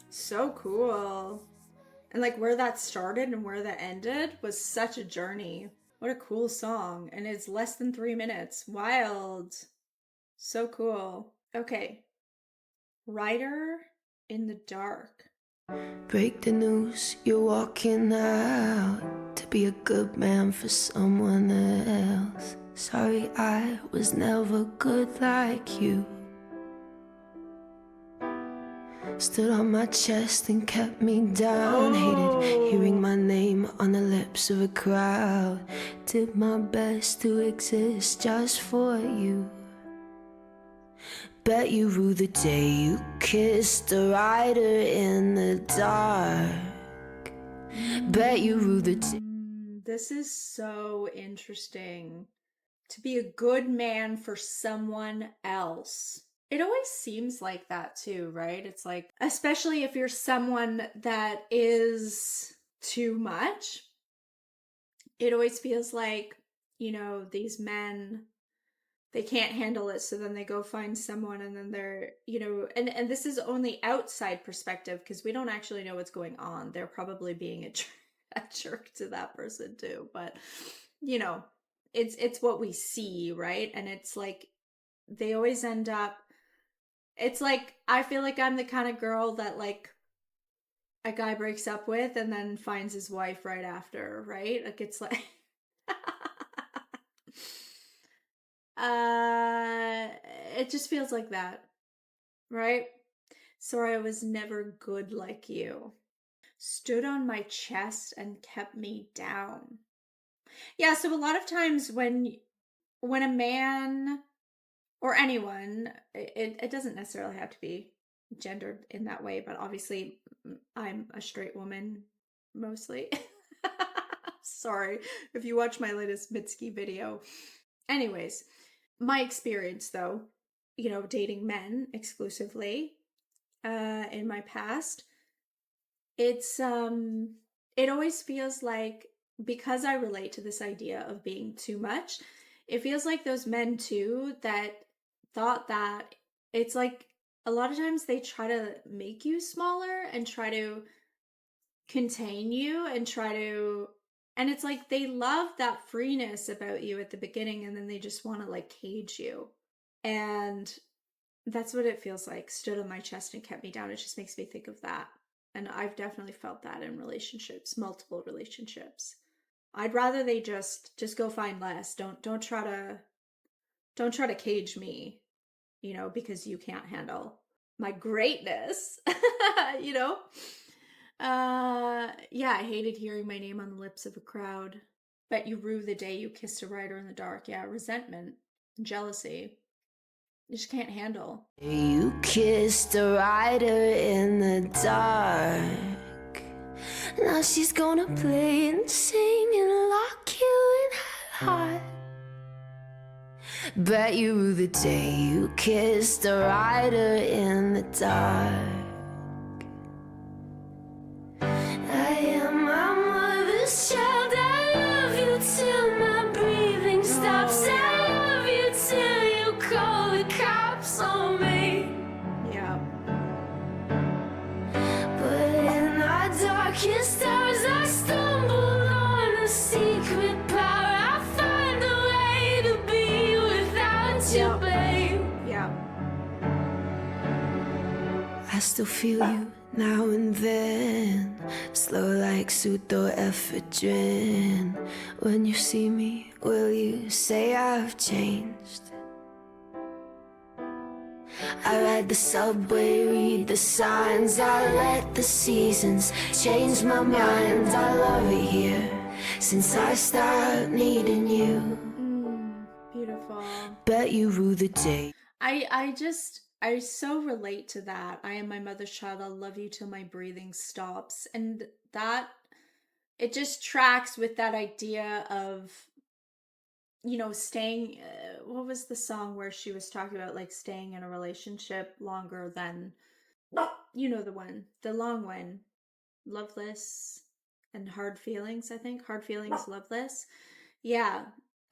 So cool. And like where that started and where that ended was such a journey. What a cool song. And it's less than 3 minutes. Wild. So cool. Okay. Rider in the Dark. Break the news, you're walking out to be a good man for someone else. Sorry, I was never good like you. Stood on my chest and kept me down. Hated hearing my name on the lips of a crowd. Did my best to exist just for you. Bet you rue the day you kissed a rider in the dark. Bet you rue the day. This is so interesting. To be a good man for someone else. It always seems like that too, right? It's like, especially if you're someone that is too much, it always feels like, you know, these men, they can't handle it, so then they go find someone, and then they're, you know, and this is only outside perspective because we don't actually know what's going on. They're probably being a jerk to that person too, but you know, it's what we see, right? And it's like they always end up, it's like I feel like I'm the kind of girl that like a guy breaks up with and then finds his wife right after, right? Like it's like it just feels like that, right? Sorry, I was never good like you. Stood on my chest and kept me down. Yeah, so a lot of times when a man or anyone, it doesn't necessarily have to be gendered in that way, but obviously I'm a straight woman mostly. Sorry if you watch my latest Mitski video. Anyways, my experience though, you know, dating men exclusively in my past, it's it always feels like, because I relate to this idea of being too much, it feels like those men too that thought that it's like a lot of times they try to make you smaller and try to contain you and try to, and it's like they love that freeness about you at the beginning, and then they just want to like cage you. And that's what it feels like. Stood on my chest and kept me down. It just makes me think of that. And I've definitely felt that in relationships, multiple relationships. I'd rather they just go find less. Don't try to cage me, you know, because you can't handle my greatness. You know? Yeah, I hated hearing my name on the lips of a crowd. Bet you rue the day you kissed a rider in the dark. Yeah, resentment, jealousy. You just can't handle. You kissed a rider in the dark. Now she's gonna play and sing and lock you in her heart. Bet you the day you kissed a rider in the dark. I am my mother's child. I love you till my breathing stops. I love you till you call the cops on me. Yeah. But in our darkest hours, I stumble on a secret power. I find a way to be without you, babe. Yeah. I still feel you now and then, slow like pseudoephedrine. When you see me, will you say I've changed? I ride the subway, read the signs. I let the seasons change my mind. I love it here since I stopped needing you. Beautiful. Bet you rue the day. I so relate to that. I am my mother's child. I'll love you till my breathing stops. And that, it just tracks with that idea of, you know, staying. What was the song where she was talking about like staying in a relationship longer than, you know, the long one, Loveless and Hard Feelings, I think. Hard Feelings, Loveless. Yeah,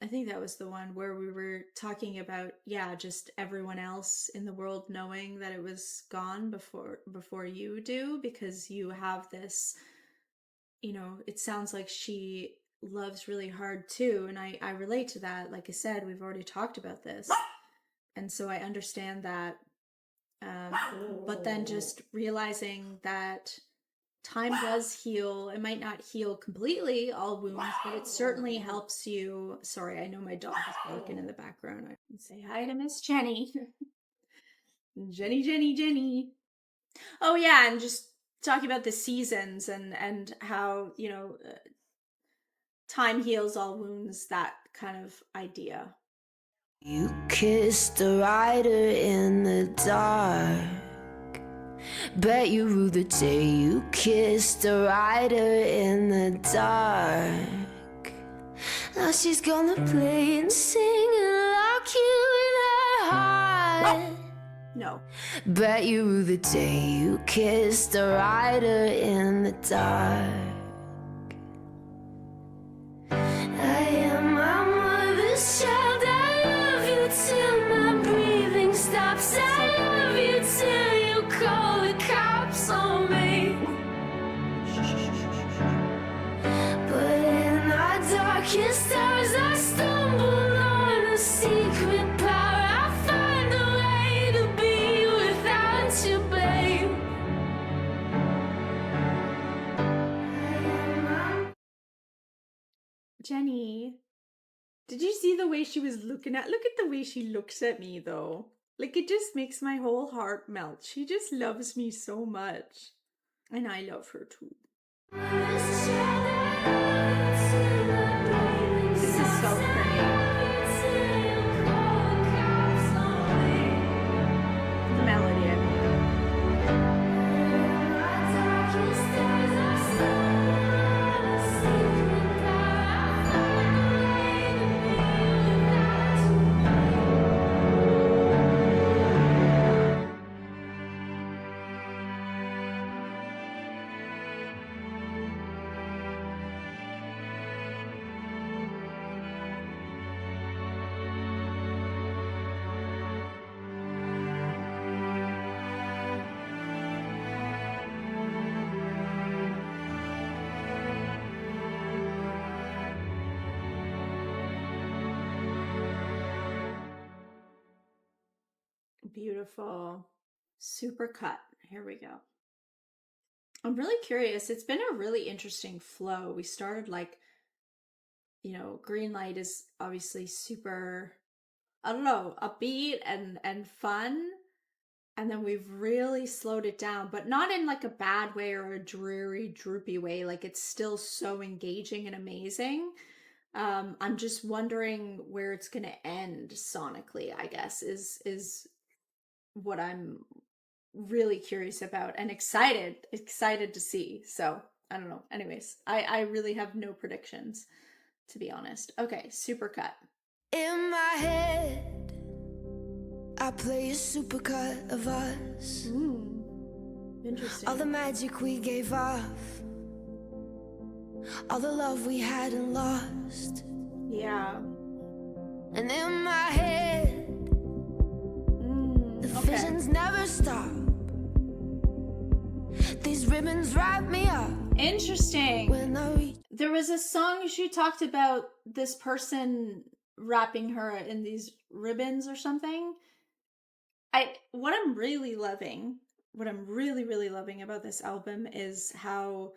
I think that was the one where we were talking about, yeah, just everyone else in the world knowing that it was gone before you do, because you have this, you know, it sounds like she loves really hard too. And I relate to that. Like I said, we've already talked about this. And so I understand that. But then just realizing that time does heal. It might not heal completely all wounds, but it certainly helps you. Sorry, I know my dog is barking in the background. I can say hi to Miss Jenny. Jenny. Oh yeah, and just talking about the seasons and how, you know, time heals all wounds, that kind of idea. You kissed a rider in the dark. Bet you rue the day you kissed a rider in the dark. Now she's gonna play and sing and lock you in her heart. No. Bet you rue the day you kissed a rider in the dark. I am my mother's child. I love you till my breathing stops. I love you till you call the cops on me. But in our darkest hours, I stumble on a secret power. I find a way to be without you, babe. Jenny, did you see the way she was looking at? Look at the way she looks at me, though. Like, it just makes my whole heart melt. She just loves me so much. And I love her too. This is so pretty. The melody, I mean. Beautiful. Supercut. Here we go. I'm really curious. It's been a really interesting flow. We started like, you know, Green Light is obviously super, I don't know, upbeat and fun. And then we've really slowed it down, but not in like a bad way or a dreary, droopy way. Like, it's still so engaging and amazing. I'm just wondering where it's gonna end sonically, I guess, is what I'm really curious about and excited to see. So I don't know. Anyways, I really have no predictions, to be honest. Okay, supercut. In my head, I play a supercut of us. Interesting. All the magic we gave off, all the love we hadn't lost. Yeah. And in my head, the visions never stop. These ribbons wrap me up. Interesting. When I reach. There was a song she talked about this person wrapping her in these ribbons or something. What I'm really loving about this album is how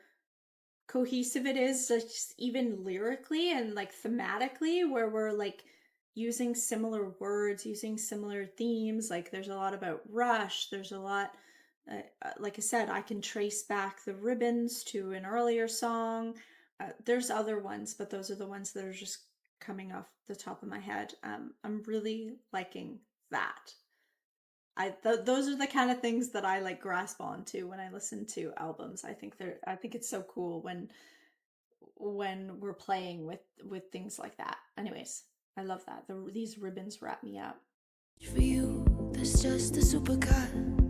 cohesive it is, just even lyrically and like thematically, where we're like using similar words, using similar themes. Like there's a lot about Rush, there's a lot like I said, I can trace back the ribbons to an earlier song. There's other ones, but those are the ones that are just coming off the top of my head. I'm really liking that. Those are the kind of things that I like grasp onto when I listen to albums. I think it's so cool when we're playing with things like that. Anyways, I love that. These ribbons wrap me up. For you, there's just a supercut.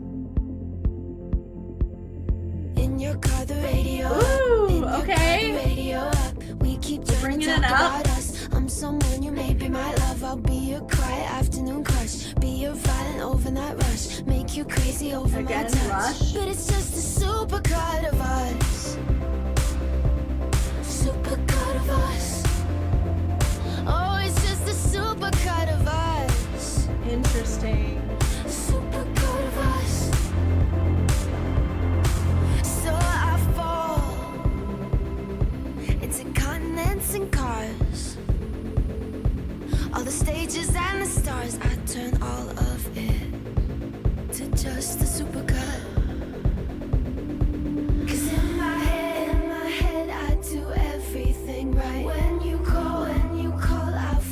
In your car, the radio. Ooh, in your okay. Car, the radio up. We keep trying to talk about us. I'm someone you may be my love. I'll be your quiet afternoon crush. Be your violent overnight rush. Make you crazy over Again, my touch. Rush. But it's just a supercut of us. Supercut of us. Oh, it's just a supercut of us. Interesting. Supercut of us. So I fall into continents and cars. All the stages and the stars. I turn all of it to just a supercut. 'Cause in my head, I do everything right. When you call, I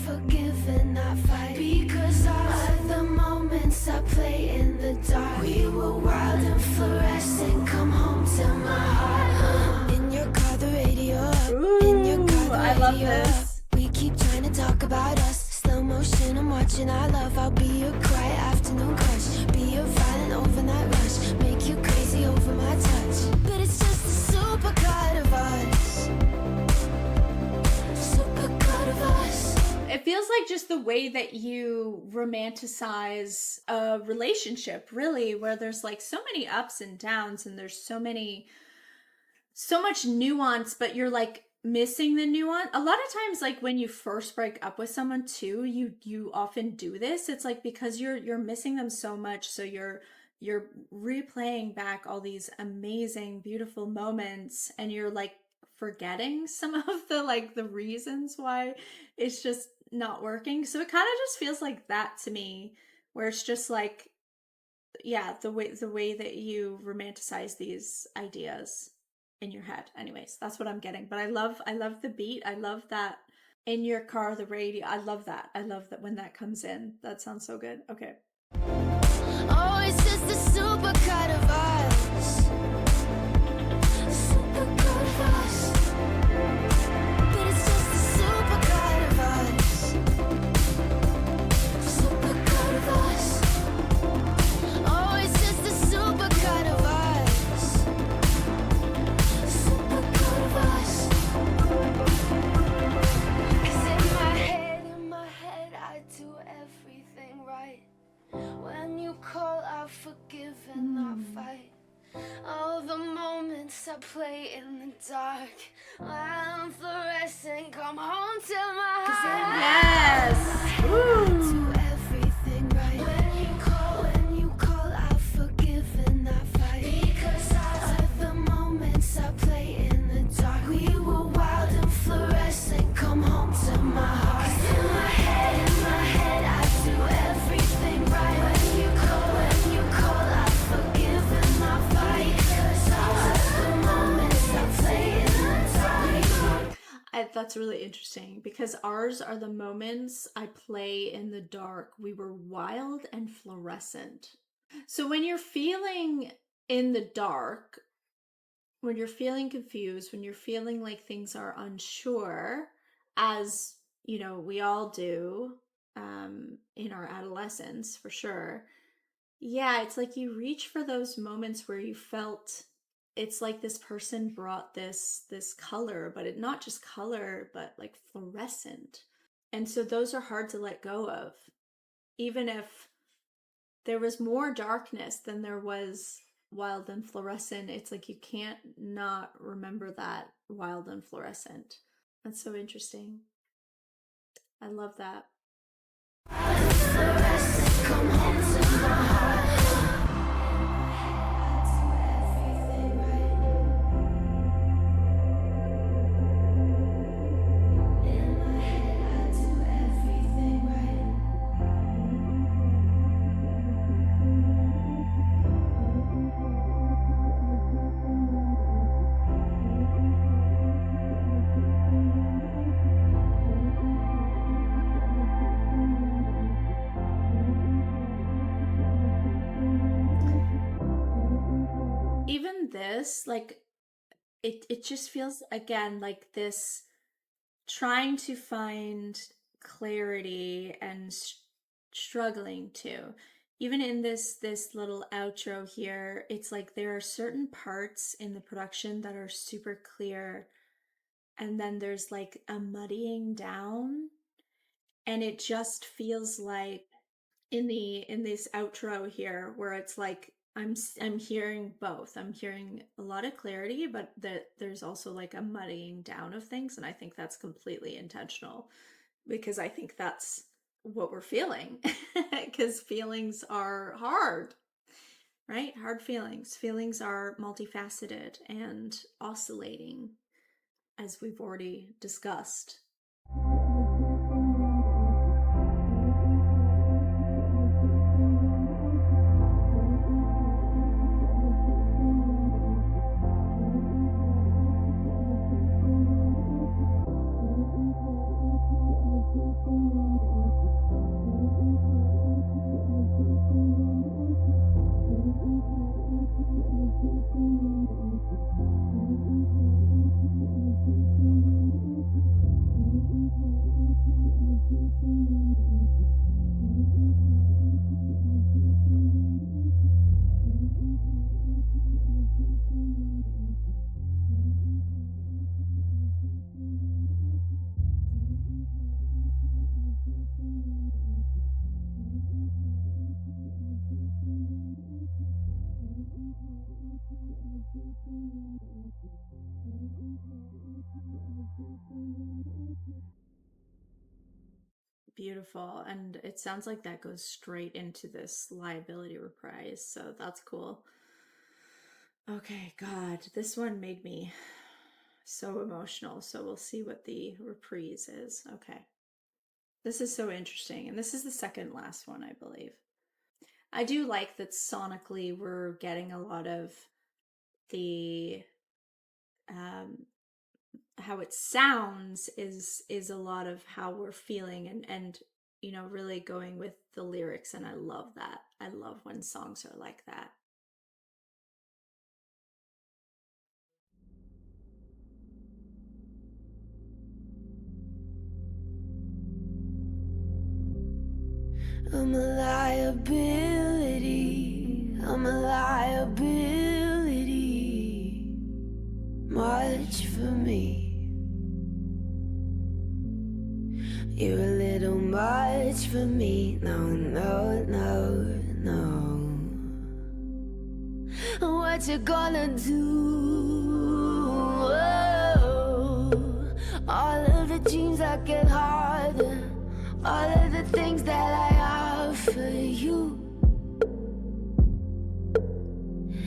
forgive and I fight. Because of the moments I play in the dark. We were wild and fluorescent. Come home to my heart. In your car, the radio up. In your car, the I love radio this. up. We keep trying to talk about us. Slow motion, I'm watching our love. I'll be your quiet afternoon crush. Be your violent overnight rush. Make you crazy over my touch. But it's just a supercut of us. Supercut of us. It feels like just the way that you romanticize a relationship, really, where there's like so many ups and downs and there's so much nuance, but you're like missing the nuance. A lot of times, like when you first break up with someone too, you often do this. It's like because you're missing them so much, so you're replaying back all these amazing, beautiful moments, and you're like forgetting some of the reasons why it's just not working. So it kind of just feels like that to me, where it's just like, yeah, the way that you romanticize these ideas in your head. Anyways, that's what I'm getting. But I love the beat. I love that in your car, the radio. I love that when that comes in. That sounds so good. Okay. Oh, it's just a supercut of us. Supercut of us. But it's just a supercut of us. Supercut of us. Oh, it's just a supercut of us. Supercut of us. 'Cause in my head, I do everything right. When you call, I forgive and I fight. All the moments I play in the dark. I'm fluorescent, come home to my heart. Yes. I do everything right. When you call, I forgive and I fight. Because of the moments I play in the dark. We were wild and fluorescent, come home to my heart. 'Cause in my head, I do everything right. When you call, I forgive and I fight. Because of the moments I play in the dark. That's really interesting because ours are the moments I play in the dark. We were wild and fluorescent. So when you're feeling in the dark, when you're feeling confused, when you're feeling like things are unsure, as you know, we all do in our adolescence for sure. Yeah, it's like you reach for those moments where you felt it's like this person brought this color, but it not just color, but like fluorescent. And so those are hard to let go of. Even if there was more darkness than there was wild and fluorescent, it's like you can't not remember that wild and fluorescent. That's so interesting. I love that. Come home to my heart. Even this, like, it just feels again like this trying to find clarity and struggling to. Even in this little outro here, it's like there are certain parts in the production that are super clear, and then there's like a muddying down, and it just feels like in this outro here where it's like I'm hearing both. I'm hearing a lot of clarity, but that there's also like a muddying down of things, and I think that's completely intentional because I think that's what we're feeling because feelings are hard, right? Hard feelings. Feelings are multifaceted and oscillating, as we've already discussed. Beautiful. And it sounds like that goes straight into this Liability reprise, so that's cool. Okay, God, this one made me so emotional, so we'll see what the reprise is. Okay. This is so interesting, and this is the second last one, I believe. I do like that sonically we're getting a lot of the how it sounds is a lot of how we're feeling and you know, really going with the lyrics, and I love that. I love when songs are like that. I'm a liability. I'm a liability. Much for me. You're a little much for me. No, no, no, no. What you gonna do? Oh, all of the dreams that get harder. All of the things that I offer you.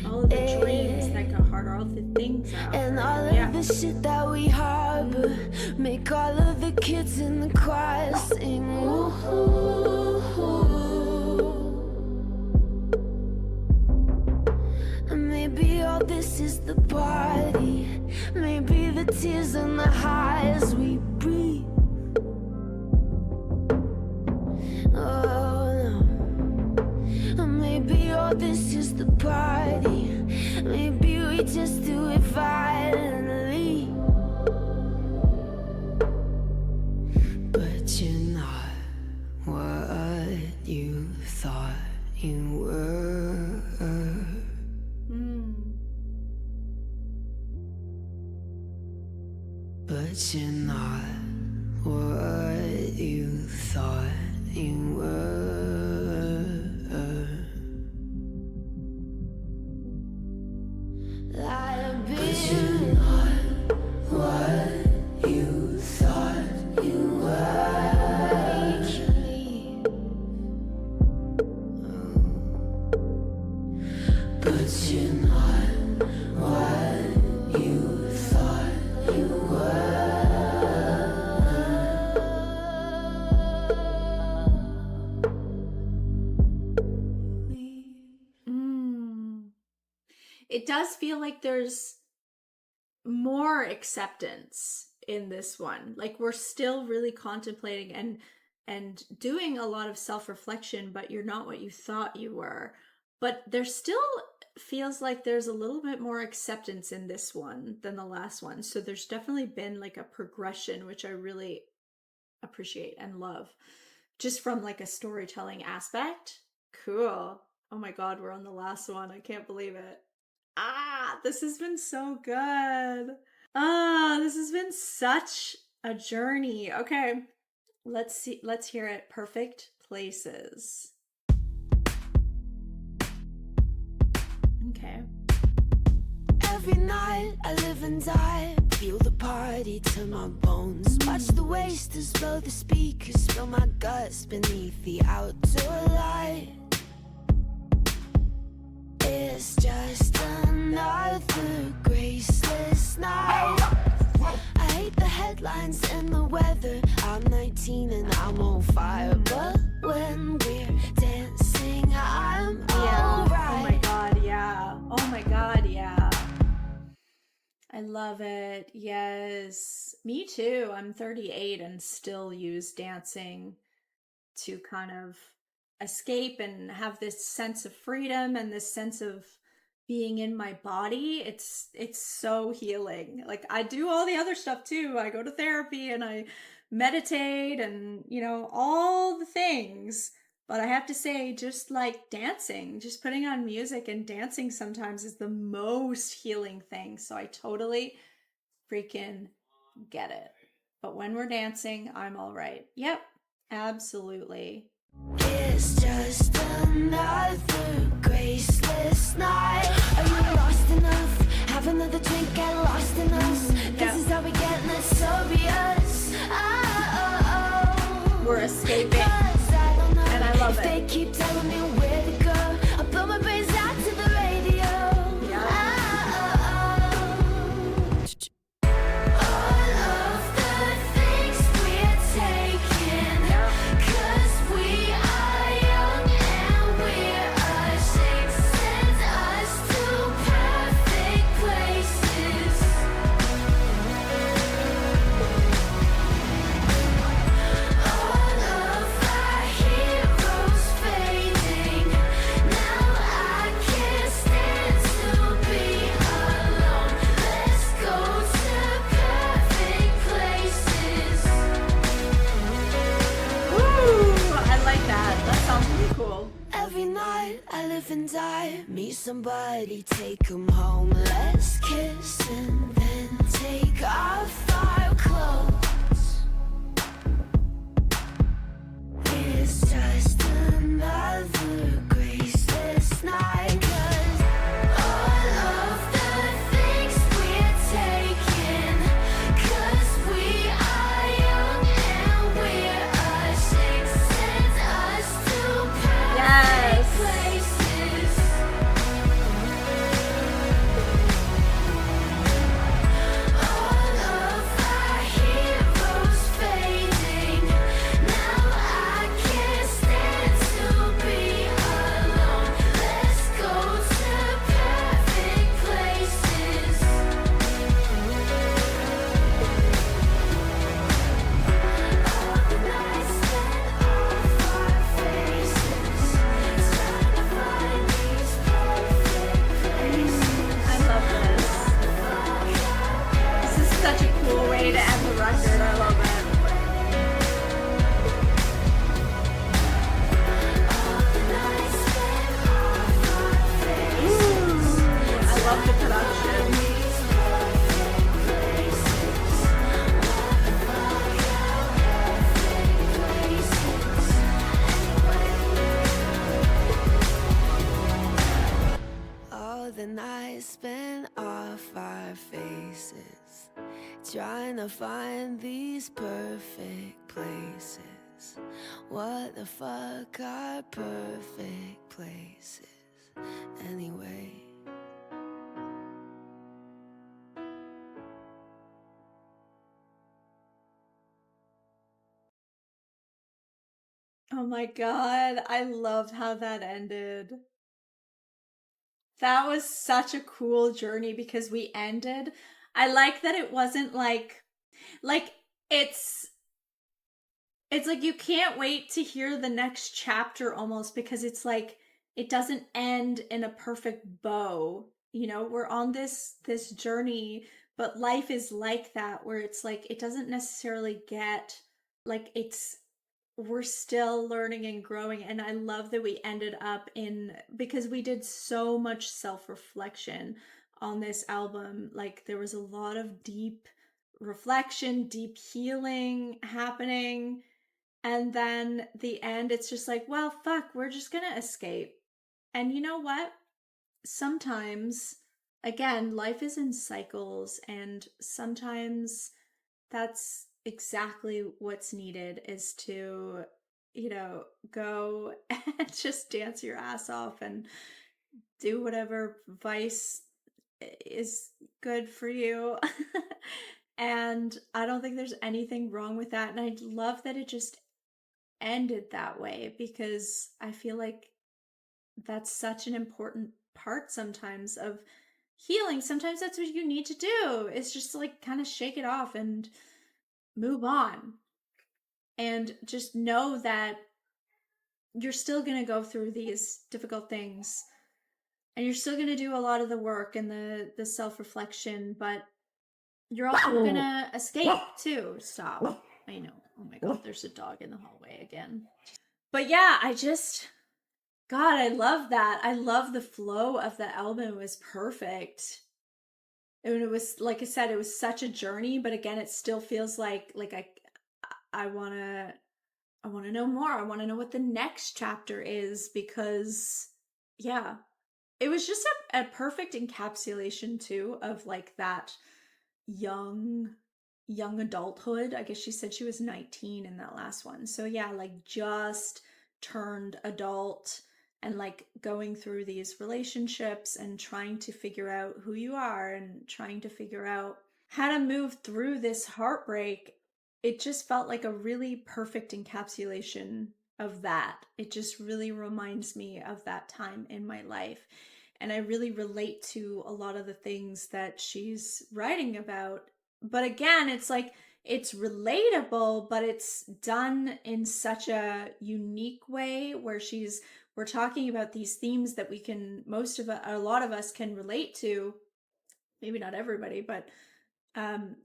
All of the dreams that got harder, all the things out. And all of the shit that we harbor make all of the kids in the choir sing. Ooh, ooh, ooh. And maybe all this is the party. Maybe the tears and the highs we breathe. Oh no. Maybe all this is the party. Maybe we just do it violently. But you're not what you thought you were. But you're not what you thought you were. Liability. But you're not what you thought you were. But you're not what you thought you were. It does feel like there's more acceptance in this one. Like we're still really contemplating and doing a lot of self-reflection, but you're not what you thought you were. But there still feels like there's a little bit more acceptance in this one than the last one. So there's definitely been like a progression, which I really appreciate and love, just from like a storytelling aspect. Cool. Oh my God, we're on the last one. I can't believe it. This has been so good. This has been such a journey. Okay, let's hear it. Perfect Places. Okay. Every night I live and die, feel the party to my bones. Watch the wasters blow the speakers, spill my guts beneath the outdoor light. It's just another graceless night. I hate the headlines and the weather. I'm 19 and I'm on fire, but when we're dancing, I'm alright. Oh my God, yeah. Oh my God, yeah. I love it. Yes. Me too. I'm 38 and still use dancing to kind of escape and have this sense of freedom and this sense of being in my body. It's so healing. Like I do all the other stuff too. I go to therapy and I meditate and, you know, all the things. But I have to say, just like dancing, just putting on music and dancing sometimes is the most healing thing. So I totally freaking get it. But when we're dancing, I'm all right. Yep, absolutely. It's just another graceless night. Are you lost enough? Have another drink, get lost in us. This is how we get, and it's so be us. We're escaping, and I love it. They keep telling me where to go. I'll blow my brains out to the radio. All of the things we're taking, 'cause we are young and we're ashamed. Send us to perfect places. All of our heroes fading. Now I can't stand to be alone. Let's go to perfect places. Woo! I like that. That sounds pretty cool. Every night I live and die. Meet somebody, take 'em home. Let's kiss and then take off our clothes. It's just another graceless night. 'Cause all of the things we're taking, 'cause we are young and we're ashamed. Send us to perfect places. All of our heroes fading. Now I can't stand to be falling off our faces, trying to find these perfect places. What the fuck are perfect places anyway? Oh my god, I loved how that ended. That was such a cool journey because we ended. I like that it wasn't like it's like you can't wait to hear the next chapter almost, because it's like it doesn't end in a perfect bow. You know, we're on this journey, but life is like that, where it's like it doesn't necessarily get like it's we're still learning and growing. And I love that we ended up in, because we did so much self-reflection on this album. Like there was a lot of deep reflection, deep healing happening. And then the end, it's just like, well, fuck, we're just gonna escape. And you know what? Sometimes, again, life is in cycles, and sometimes that's exactly what's needed, is to, you know, go and just dance your ass off and do whatever vice is good for you. And I don't think there's anything wrong with that. And I love that it just ended that way, because I feel like that's such an important part sometimes of healing. Sometimes that's what you need to do, is just to like kind of shake it off and move on, and just know that you're still going to go through these difficult things, and you're still going to do a lot of the work and the self-reflection, but you're also going to escape too. Stop. I know. Oh my god, there's a dog in the hallway again. But yeah, God, I love that. I love the flow of the album. It was perfect. And it was, like I said, it was such a journey, but again, it still feels like I want to know more. I want to know what the next chapter is, because yeah, it was just a perfect encapsulation too of like that young adulthood. I guess she said she was 19 in that last one. So yeah, like just turned adult, and like going through these relationships and trying to figure out who you are and trying to figure out how to move through this heartbreak. It just felt like a really perfect encapsulation of that. It just really reminds me of that time in my life. And I really relate to a lot of the things that she's writing about. But again, it's like it's relatable, but it's done in such a unique way, where we're talking about these themes that we can, a lot of us can relate to. Maybe not everybody, but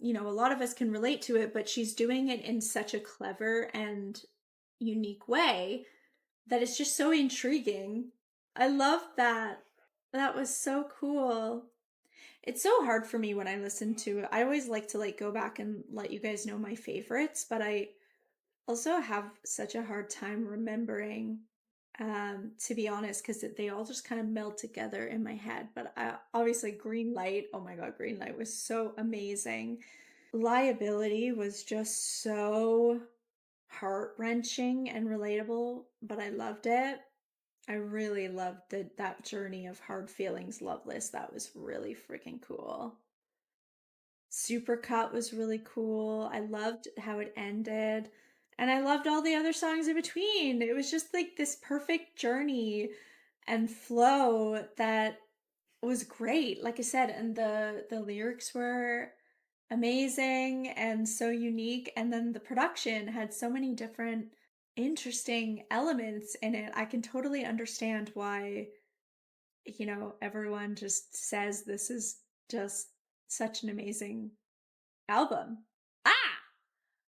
you know, a lot of us can relate to it, but she's doing it in such a clever and unique way that it's just so intriguing. I love that. That was so cool. It's so hard for me when I listen to it. I always like to like go back and let you guys know my favorites, but I also have such a hard time remembering, to be honest, because they all just kind of meld together in my head. But obviously, Green Light, oh my god, Green Light was so amazing. Liability was just so heart-wrenching and relatable, but I loved it. I really loved that journey of hard feelings, Loveless. That was really freaking cool. Supercut was really cool. I loved how it ended. And I loved all the other songs in between. It was just like this perfect journey and flow that was great. Like I said, and the lyrics were amazing and so unique. And then the production had so many different interesting elements in it. I can totally understand why, you know, everyone just says this is just such an amazing album. Ah!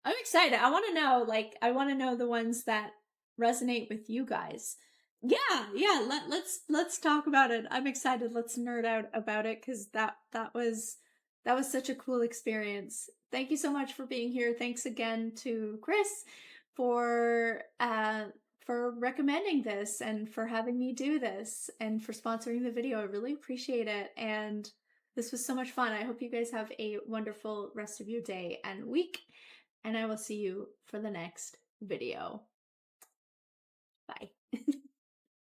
I'm excited. I want to know, like, I want to know the ones that resonate with you guys. Yeah, let's talk about it. I'm excited. Let's nerd out about it, because that was such a cool experience. Thank you so much for being here. Thanks again to Chris for recommending this and for having me do this and for sponsoring the video. I really appreciate it. And This was so much fun. I hope you guys have a wonderful rest of your day and week, and I will see you for the next video. Bye.